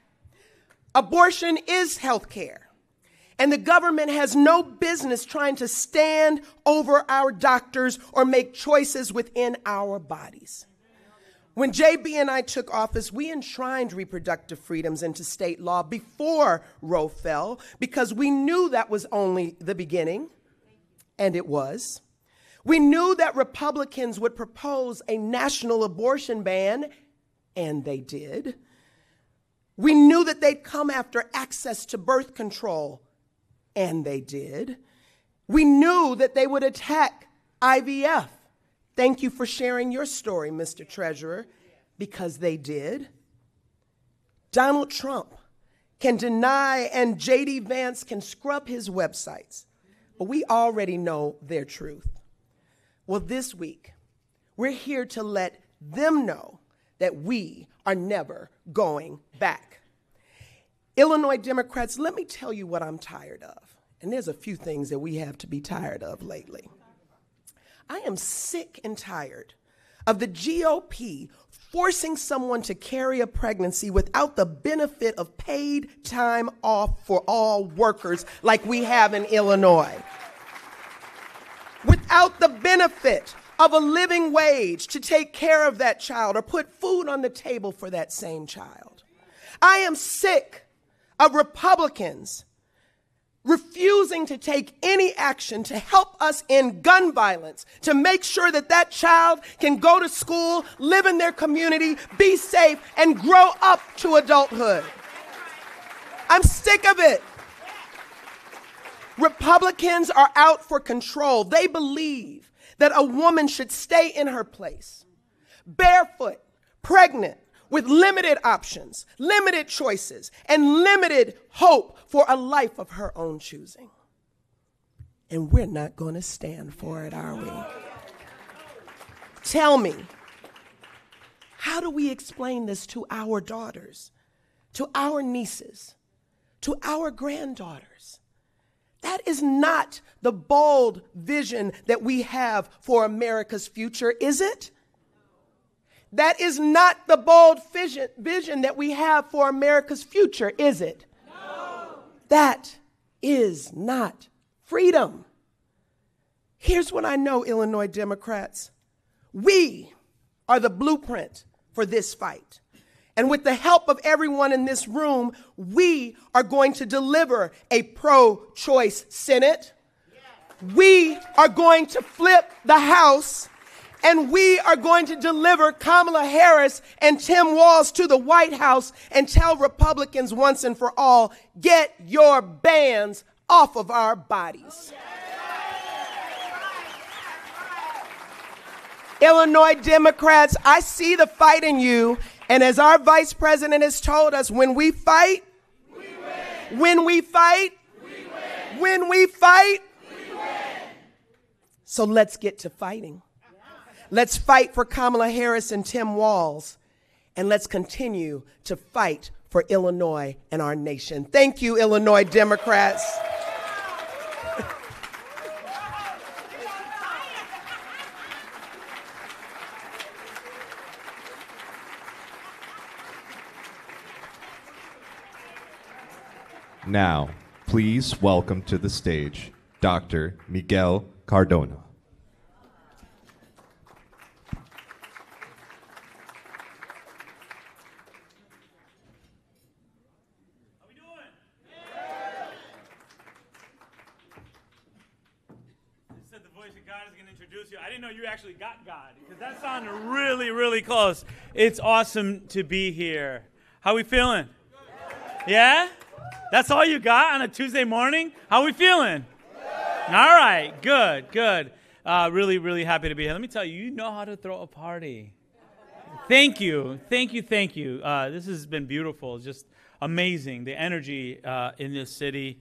Abortion is health care, and the government has no business trying to stand over our doctors or make choices within our bodies. When JB and I took office, we enshrined reproductive freedoms into state law before Roe fell because we knew that was only the beginning, and it was. We knew that Republicans would propose a national abortion ban, and they did. We knew that they'd come after access to birth control, and they did. We knew that they would attack IVF. Thank you for sharing your story, Mr. Treasurer, because they did. Donald Trump can deny and J.D. Vance can scrub his websites, but we already know their truth. Well, this week, we're here to let them know that we are never going back. Illinois Democrats, let me tell you what I'm tired of. And there's a few things that we have to be tired of lately. I am sick and tired of the GOP forcing someone to carry a pregnancy without the benefit of paid time off for all workers like we have in Illinois. Without the benefit of a living wage to take care of that child or put food on the table for that same child. I am sick of Republicans refusing to take any action to help us in gun violence, to make sure that that child can go to school, live in their community, be safe, and grow up to adulthood. I'm sick of it. Republicans are out for control. They believe that a woman should stay in her place, barefoot, pregnant, with limited options, limited choices, and limited hope for a life of her own choosing. And we're not going to stand for it, are we? Tell me, how do we explain this to our daughters, to our nieces, to our granddaughters? That is not the bold vision that we have for America's future, is it? That is not the bold vision that we have for America's future, is it? No. That is not freedom. Here's what I know, Illinois Democrats. We are the blueprint for this fight. And with the help of everyone in this room, we are going to deliver a pro-choice Senate. We are going to flip the House. And we are going to deliver Kamala Harris and Tim Walz to the White House and tell Republicans once and for all, get your bans off of our bodies. Illinois Democrats, I see the fight in you. And as our vice president has told us, when we fight, we win. When we fight, we win. When we fight, we win. So let's get to fighting. Let's fight for Kamala Harris and Tim Walz. And let's continue to fight for Illinois and our nation. Thank you, Illinois Democrats. Now, please welcome to the stage Dr. Miguel Cardona. I didn't know you actually got God, because that sounded really, really close. It's awesome to be here. How we feeling? Yeah? That's all you got on a Tuesday morning? How we feeling? All right, good, good. Really, really happy to be here. Let me tell you, you know how to throw a party. Thank you, thank you, thank you. This has been beautiful, just amazing, the energy in this city.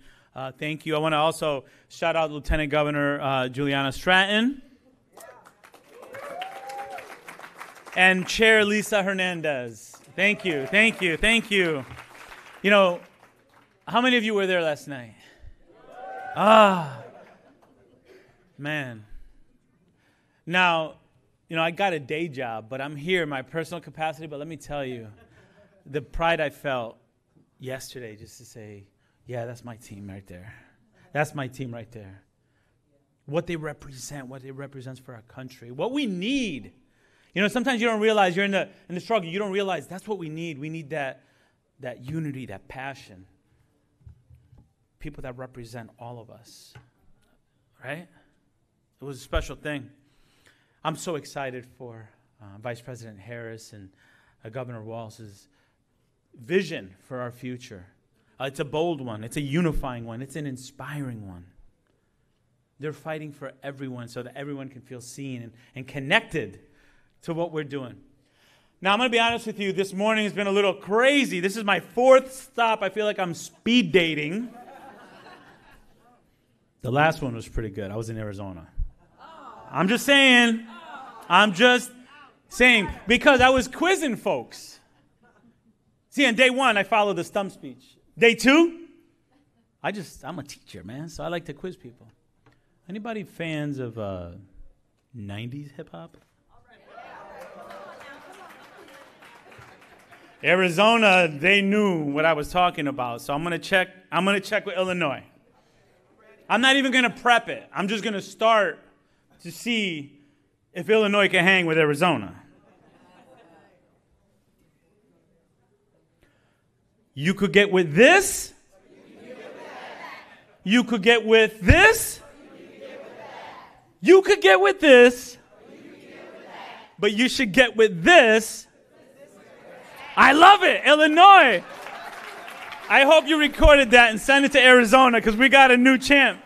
Thank you. I want to also shout out Lieutenant Governor Juliana Stratton and Chair Lisa Hernandez. Thank you, thank you, thank you. You know, how many of you were there last night? Man. Now, you know, I got a day job, but I'm here in my personal capacity. But let me tell you, the pride I felt yesterday just to say, yeah, that's my team right there. That's my team right there. What they represent, what it represents for our country, what we need. You know, sometimes you don't realize you're in the struggle. You don't realize that's what we need. We need that unity, that passion. People that represent all of us, right? It was a special thing. I'm so excited for Vice President Harris and Governor Walz's vision for our future. It's a bold one. It's a unifying one. It's an inspiring one. They're fighting for everyone so that everyone can feel seen and connected to what we're doing. Now, I'm going to be honest with you. This morning has been a little crazy. This is my 4th stop. I feel like I'm speed dating. The last one was pretty good. I was in Arizona. I'm just saying. Because I was quizzing folks. See, on day 1, I followed the stump speech. Day 2, I'm a teacher, man, so I like to quiz people. Anybody fans of 90s hip-hop? Arizona, they knew what I was talking about, so I'm going to check with Illinois. I'm not even going to prep it. I'm just going to start to see if Illinois can hang with Arizona. You could get with this. You could get with this. You could get with this. But you should get with this. I love it, Illinois. I hope you recorded that and sent it to Arizona because we got a new champ.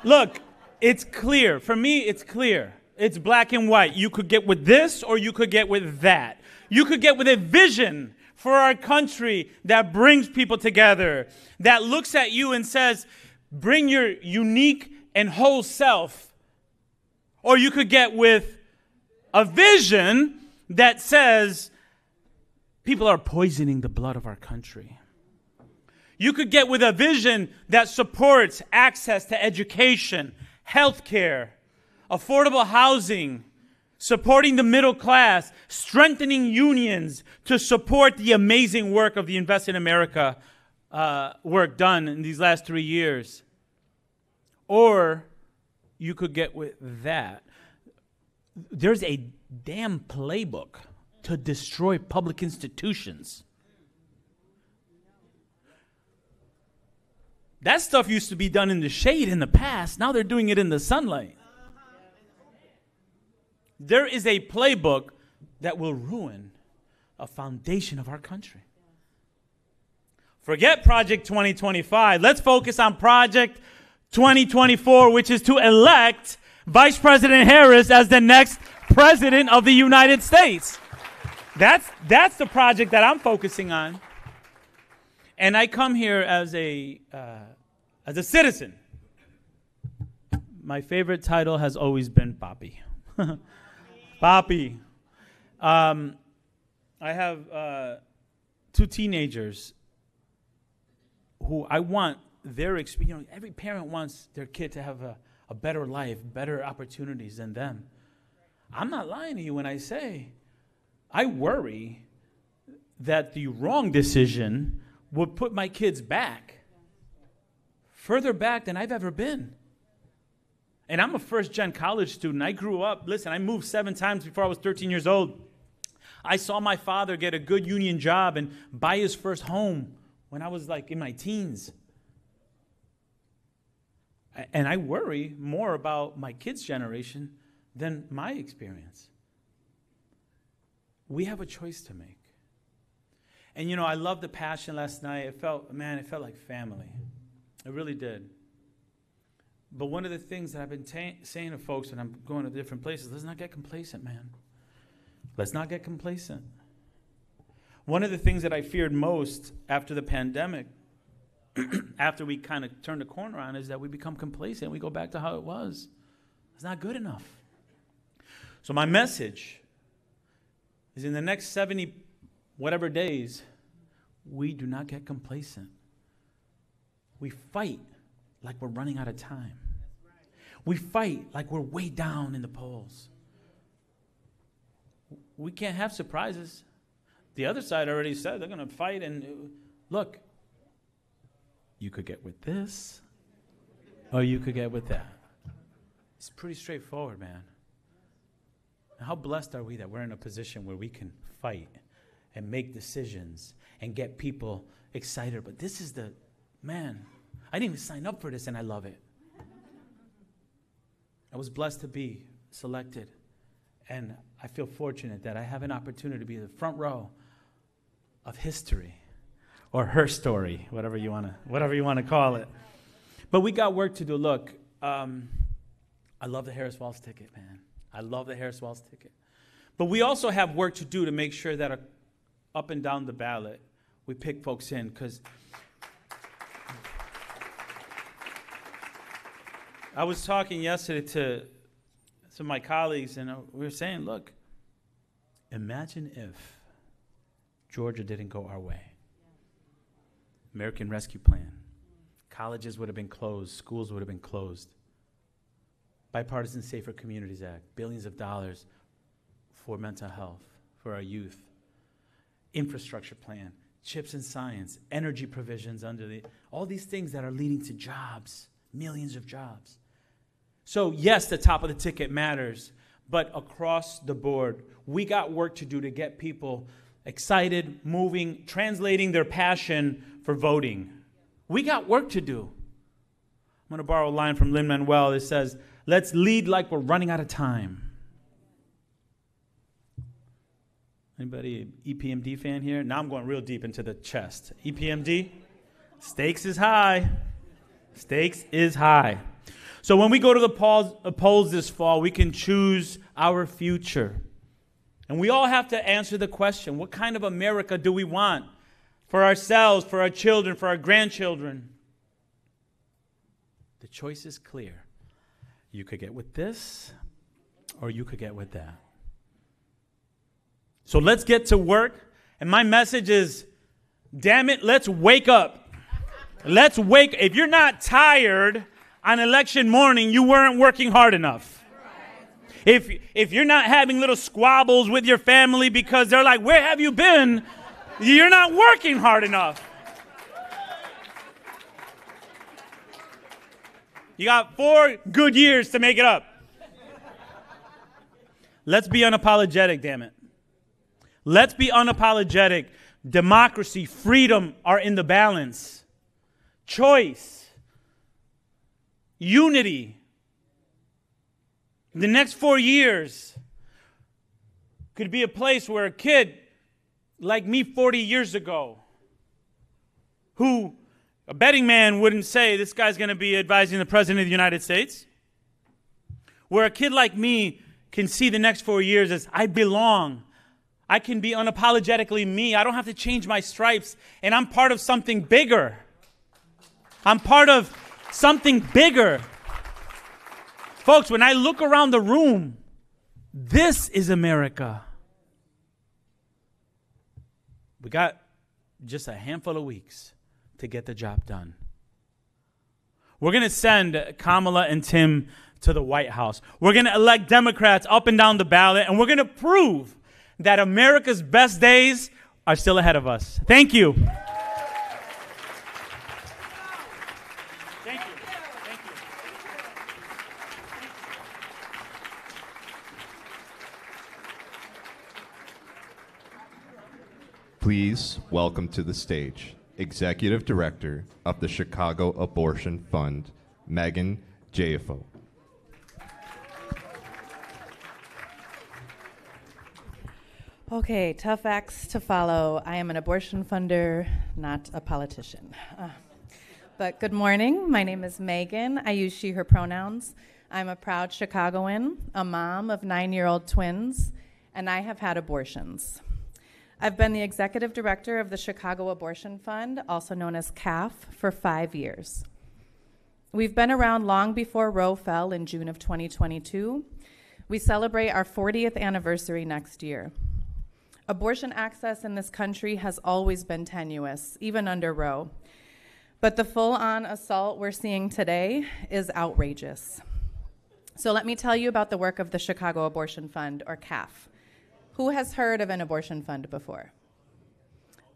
Look, it's clear. For me, it's clear. It's black and white. You could get with this or you could get with that. You could get with a vision for our country that brings people together, that looks at you and says, bring your unique and whole self. Or you could get with a vision that says, people are poisoning the blood of our country. You could get with a vision that supports access to education, health care, affordable housing, supporting the middle class, strengthening unions to support the amazing work of the Invest in America work done in these last 3 years. Or you could get with that. There's a damn playbook to destroy public institutions. That stuff used to be done in the shade in the past. Now they're doing it in the sunlight. There is a playbook that will ruin a foundation of our country. Forget Project 2025. Let's focus on Project 2024, which is to elect Vice President Harris as the next president of the United States. That's the project that I'm focusing on. And I come here as a citizen. My favorite title has always been Papi. Papi. I have 2 teenagers who I want their experience. Every parent wants their kid to have a better life, better opportunities than them. I'm not lying to you when I say I worry that the wrong decision would put my kids back, further back than I've ever been. And I'm a first-gen college student. I grew up, listen, I moved 7 times before I was 13 years old. I saw my father get a good union job and buy his first home when I was like in my teens. And I worry more about my kids' generation than my experience. We have a choice to make. And you know, I loved the passion last night. It felt like family. It really did. But one of the things that I've been saying to folks when I'm going to different places, let's not get complacent, man. Let's not get complacent. One of the things that I feared most after the pandemic, after we kind of turned the corner on, is that we become complacent. We go back to how it was. It's not good enough. So my message is in the next 70 whatever days, we do not get complacent. We fight like we're running out of time. We fight like we're way down in the polls. We can't have surprises. The other side already said they're going to fight, and look, you could get with this, or you could get with that. It's pretty straightforward, man. And how blessed are we that we're in a position where we can fight and make decisions and get people excited. But this is man, I didn't even sign up for this, and I love it. I was blessed to be selected, and I feel fortunate that I have an opportunity to be in the front row of history, or her story, whatever you want to call it. But we got work to do. Look, I love the Harris-Walz ticket, man. I love the Harris-Walz ticket. But we also have work to do to make sure that up and down the ballot, we pick folks in, because I was talking yesterday to some of my colleagues, and we were saying, look, imagine if Georgia didn't go our way. American Rescue Plan. Colleges would have been closed. Schools would have been closed. Bipartisan Safer Communities Act. Billions of dollars for mental health, for our youth. Infrastructure plan. Chips and science. Energy provisions all these things that are leading to jobs. Millions of jobs. So yes, the top of the ticket matters, but across the board, we got work to do to get people excited, moving, translating their passion for voting. We got work to do. I'm going to borrow a line from Lin-Manuel. It says, let's lead like we're running out of time. Anybody EPMD fan here? Now I'm going real deep into the chest. EPMD? Stakes is high. Stakes is high. So when we go to the polls this fall, we can choose our future. And we all have to answer the question, what kind of America do we want for ourselves, for our children, for our grandchildren? The choice is clear. You could get with this, or you could get with that. So let's get to work. And my message is, damn it, let's wake up. Let's wake. If you're not tired on election morning, you weren't working hard enough. If you're not having little squabbles with your family because they're like, where have you been? You're not working hard enough. You got 4 good years to make it up. Let's be unapologetic, damn it. Let's be unapologetic. Democracy, freedom are in the balance. Choice. Unity. The next 4 years could be a place where a kid like me 40 years ago, who a betting man wouldn't say this guy's going to be advising the President of the United States, where a kid like me can see the next 4 years as I belong. I can be unapologetically me. I don't have to change my stripes, and I'm part of something bigger. I'm part of something bigger. Folks, when I look around the room, This is America. We got just a handful of weeks to get the job done. We're going to send Kamala and Tim to the White House. We're going to elect Democrats up and down the ballot, and we're going to prove that America's best days are still ahead of us. Thank you. Thank you. Thank you. Please welcome to the stage Executive Director of the Chicago Abortion Fund, Megan Jafo. Okay, tough acts to follow. I am an abortion funder, not a politician. But good morning. My name is Megan. I use she, her pronouns. I'm a proud Chicagoan, a mom of 9-year-old twins, and I have had abortions. I've been the executive director of the Chicago Abortion Fund, also known as CAF, for 5 years. We've been around long before Roe fell in June of 2022. We celebrate our 40th anniversary next year. Abortion access in this country has always been tenuous, even under Roe. But the full-on assault we're seeing today is outrageous. So let me tell you about the work of the Chicago Abortion Fund, or CAF. Who has heard of an abortion fund before?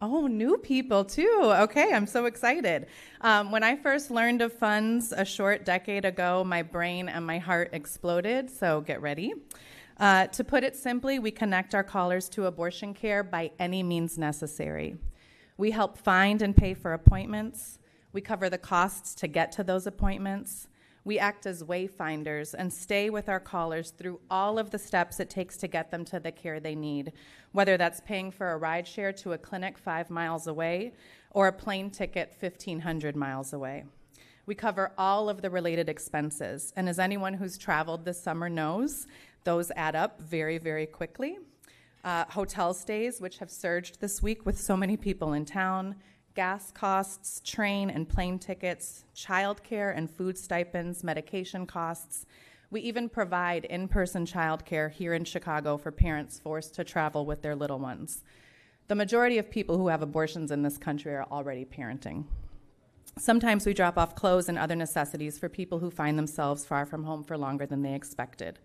Oh, new people too. Okay, I'm so excited. When I first learned of funds a short decade ago, my brain and my heart exploded, so get ready. To put it simply, we connect our callers to abortion care by any means necessary. We help find and pay for appointments. We cover the costs to get to those appointments. We act as wayfinders and stay with our callers through all of the steps it takes to get them to the care they need, whether that's paying for a ride share to a clinic 5 miles away or a plane ticket 1,500 miles away. We cover all of the related expenses, and as anyone who's traveled this summer knows, those add up very, very quickly. Hotel stays, which have surged this week with so many people in town, gas costs, train and plane tickets, childcare and food stipends, medication costs. We even provide in-person childcare here in Chicago for parents forced to travel with their little ones. The majority of people who have abortions in this country are already parenting. Sometimes we drop off clothes and other necessities for people who find themselves far from home for longer than they expected.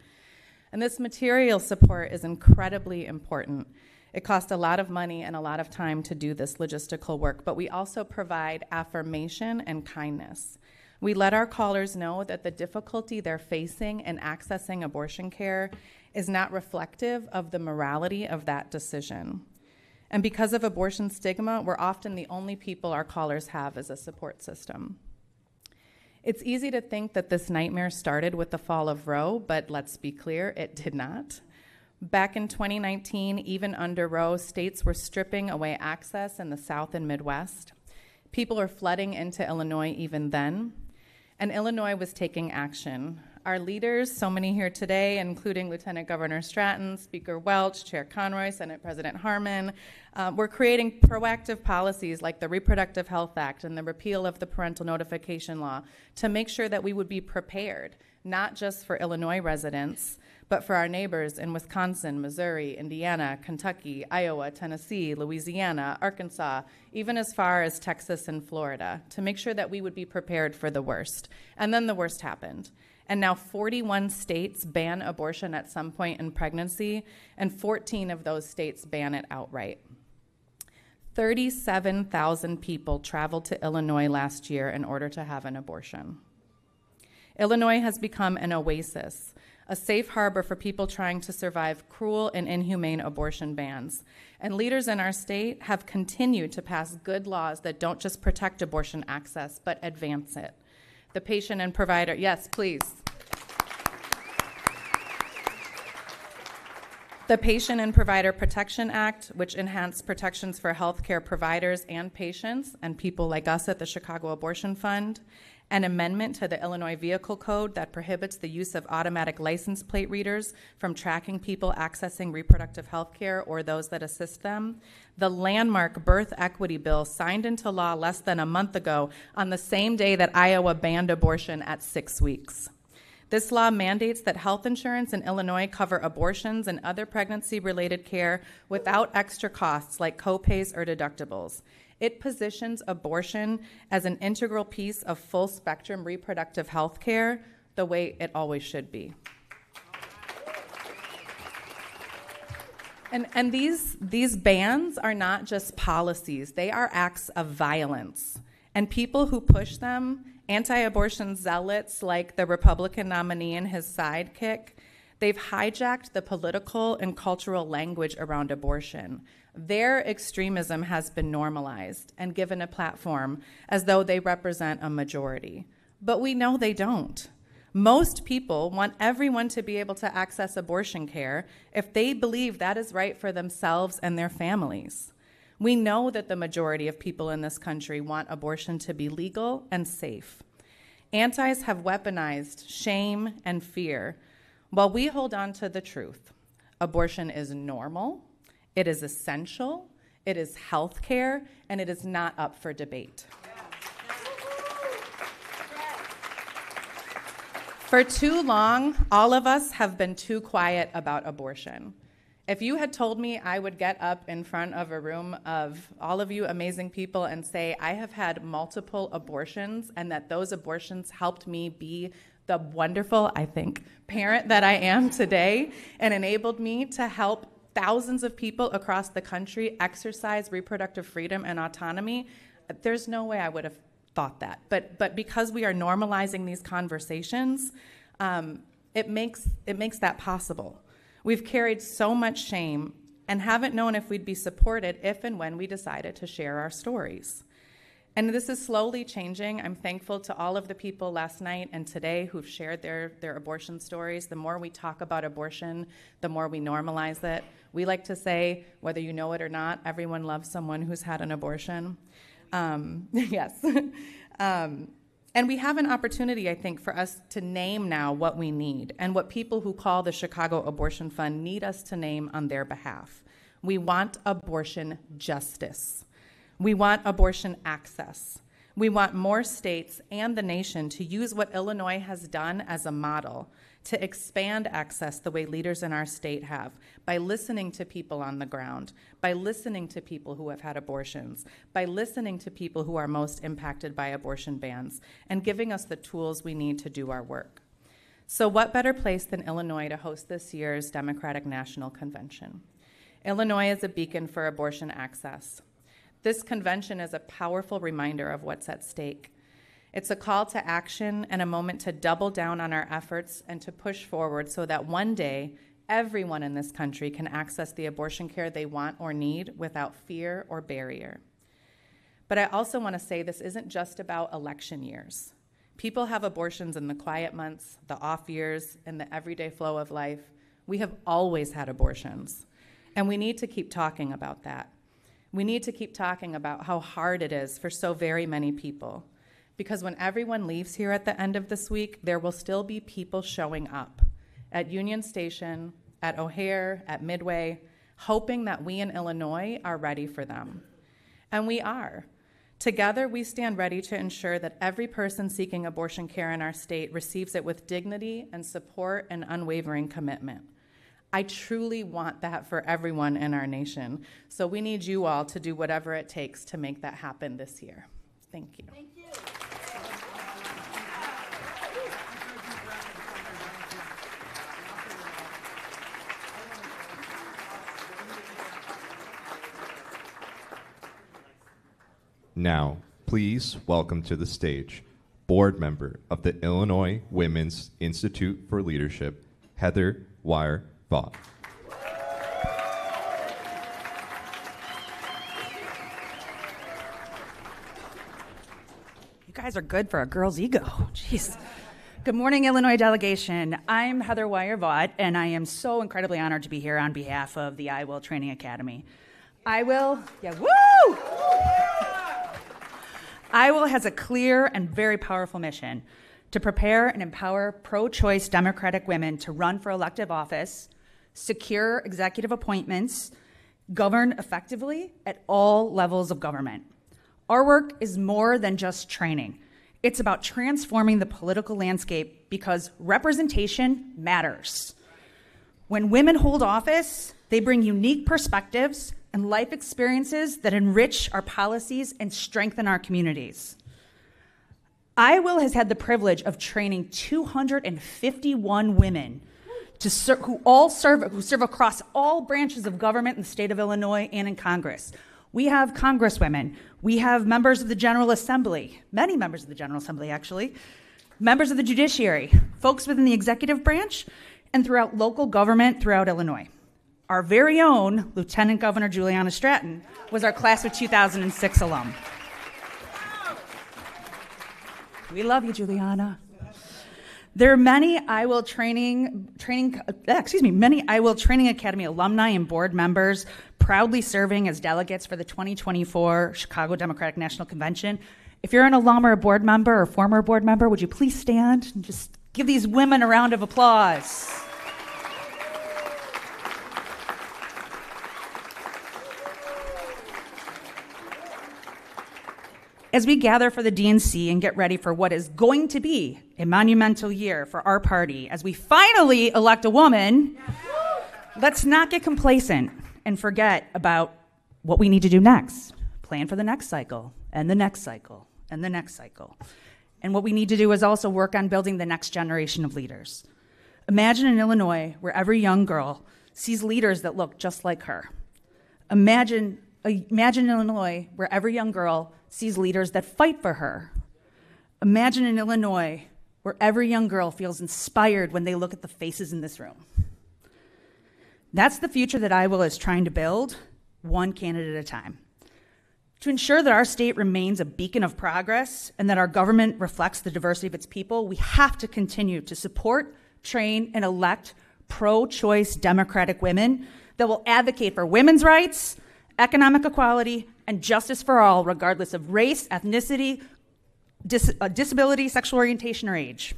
And this material support is incredibly important. It costs a lot of money and a lot of time to do this logistical work, but we also provide affirmation and kindness. We let our callers know that the difficulty they're facing in accessing abortion care is not reflective of the morality of that decision. And because of abortion stigma, we're often the only people our callers have as a support system. It's easy to think that this nightmare started with the fall of Roe, but let's be clear, it did not. Back in 2019, even under Roe, states were stripping away access in the South and Midwest. People were flooding into Illinois even then, and Illinois was taking action. Our leaders, so many here today, including Lieutenant Governor Stratton, Speaker Welch, Chair Conroy, Senate President Harmon, were creating proactive policies like the Reproductive Health Act and the repeal of the parental notification law to make sure that we would be prepared, not just for Illinois residents, but for our neighbors in Wisconsin, Missouri, Indiana, Kentucky, Iowa, Tennessee, Louisiana, Arkansas, even as far as Texas and Florida, to make sure that we would be prepared for the worst. And then the worst happened. And now 41 states ban abortion at some point in pregnancy, and 14 of those states ban it outright. 37,000 people traveled to Illinois last year in order to have an abortion. Illinois has become an oasis, a safe harbor for people trying to survive cruel and inhumane abortion bans. And leaders in our state have continued to pass good laws that don't just protect abortion access, but advance it. The patient and provider, yes, please. The Patient and Provider Protection Act, which enhanced protections for healthcare providers and patients and people like us at the Chicago Abortion Fund, an amendment to the Illinois Vehicle Code that prohibits the use of automatic license plate readers from tracking people accessing reproductive health care or those that assist them, the landmark birth equity bill signed into law less than a month ago on the same day that Iowa banned abortion at 6 weeks. This law mandates that health insurance in Illinois cover abortions and other pregnancy-related care without extra costs like copays or deductibles. It positions abortion as an integral piece of full-spectrum reproductive health care, the way it always should be. And these bans are not just policies, they are acts of violence. And people who push them, anti-abortion zealots like the Republican nominee and his sidekick, they've hijacked the political and cultural language around abortion. Their extremism has been normalized and given a platform as though they represent a majority. But we know they don't. Most people want everyone to be able to access abortion care if they believe that is right for themselves and their families. We know that the majority of people in this country want abortion to be legal and safe. Antis have weaponized shame and fear, while we hold on to the truth. Abortion is normal, it is essential, it is health care, and it is not up for debate. For too long, all of us have been too quiet about abortion. If you had told me I would get up in front of a room of all of you amazing people and say I have had multiple abortions and that those abortions helped me be the wonderful, I think, parent that I am today and enabled me to help thousands of people across the country exercise reproductive freedom and autonomy, there's no way I would have thought that. But because we are normalizing these conversations, it makes that possible. We've carried so much shame and haven't known if we'd be supported if and when we decided to share our stories. And this is slowly changing. I'm thankful to all of the people last night and today who've shared their abortion stories. The more we talk about abortion, the more we normalize it. We like to say, whether you know it or not, everyone loves someone who's had an abortion. Yes. And we have an opportunity, I think, for us to name now what we need and what people who call the Chicago Abortion Fund need us to name on their behalf. We want abortion justice. We want abortion access. We want more states and the nation to use what Illinois has done as a model to expand access the way leaders in our state have, by listening to people on the ground, by listening to people who have had abortions, by listening to people who are most impacted by abortion bans, and giving us the tools we need to do our work. So what better place than Illinois to host this year's Democratic National Convention? Illinois is a beacon for abortion access. This convention is a powerful reminder of what's at stake. It's a call to action and a moment to double down on our efforts and to push forward so that one day, everyone in this country can access the abortion care they want or need without fear or barrier. But I also want to say this isn't just about election years. People have abortions in the quiet months, the off years, and the everyday flow of life. We have always had abortions, and we need to keep talking about that. We need to keep talking about how hard it is for so very many people. Because when everyone leaves here at the end of this week, there will still be people showing up at Union Station, at O'Hare, at Midway, hoping that we in Illinois are ready for them. And we are. Together, we stand ready to ensure that every person seeking abortion care in our state receives it with dignity and support and unwavering commitment. I truly want that for everyone in our nation. So we need you all to do whatever it takes to make that happen this year. Thank you. Thank you. Now, please welcome to the stage board member of the Illinois Women's Institute for Leadership, Heather Wire-Vaught. You guys are good for a girl's ego. Jeez. Good morning, Illinois delegation. I'm Heather Wire-Vaught, and I am so incredibly honored to be here on behalf of the I Will Training Academy. I Will has a clear and very powerful mission to prepare and empower pro-choice Democratic women to run for elective office, secure executive appointments, govern effectively at all levels of government. Our work is more than just training. It's about transforming the political landscape because representation matters. When women hold office, they bring unique perspectives and life experiences that enrich our policies and strengthen our communities. Iowa has had the privilege of training 251 women who serve across all branches of government in the state of Illinois and in Congress. We have congresswomen, we have members of the General Assembly, many members of the General Assembly actually, members of the judiciary, folks within the executive branch, and throughout local government throughout Illinois. Our very own Lieutenant Governor Juliana Stratton was our class of 2006 alum. We love you, Juliana. There are many Iowa Training Academy alumni and board members proudly serving as delegates for the 2024 Chicago Democratic National Convention. If you're an alum or a board member or former board member, would you please stand and just give these women a round of applause? As we gather for the DNC and get ready for what is going to be a monumental year for our party, as we finally elect a woman, let's not get complacent and forget about what we need to do next. Plan for the next cycle, and the next cycle, and the next cycle. And what we need to do is also work on building the next generation of leaders. Imagine an Illinois where every young girl sees leaders that look just like her. Imagine Illinois where every young girl sees leaders that fight for her. Imagine an Illinois where every young girl feels inspired when they look at the faces in this room. That's the future that Iowa is trying to build, one candidate at a time. To ensure that our state remains a beacon of progress and that our government reflects the diversity of its people, we have to continue to support, train, and elect pro-choice Democratic women that will advocate for women's rights, economic equality, and justice for all, regardless of race, ethnicity, disability, sexual orientation, or age.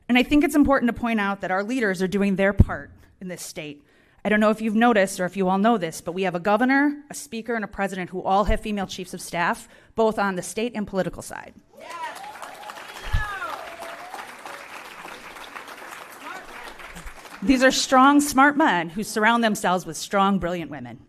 And I think it's important to point out that our leaders are doing their part in this state. I don't know if you've noticed or if you all know this, but we have a governor, a speaker, and a president who all have female chiefs of staff, both on the state and political side. These are strong, smart men who surround themselves with strong, brilliant women.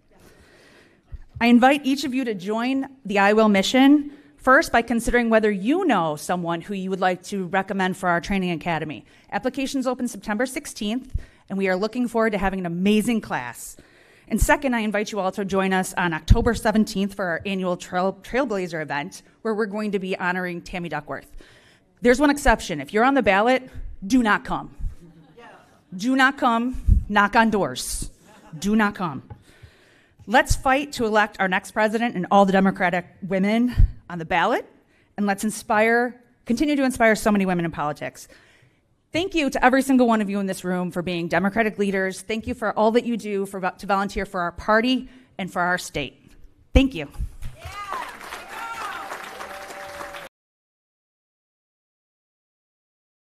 I invite each of you to join the I Will mission, first by considering whether you know someone who you would like to recommend for our training academy. Applications open September 16th, and we are looking forward to having an amazing class. And second, I invite you all to join us on October 17th for our annual Trailblazer event, where we're going to be honoring Tammy Duckworth. There's one exception. If you're on the ballot, do not come. Do not come. Knock on doors. Do not come. Let's fight to elect our next president and all the Democratic women on the ballot, and let's continue to inspire so many women in politics. Thank you to every single one of you in this room for being Democratic leaders. Thank you for all that you do to volunteer for our party and for our state. Thank you.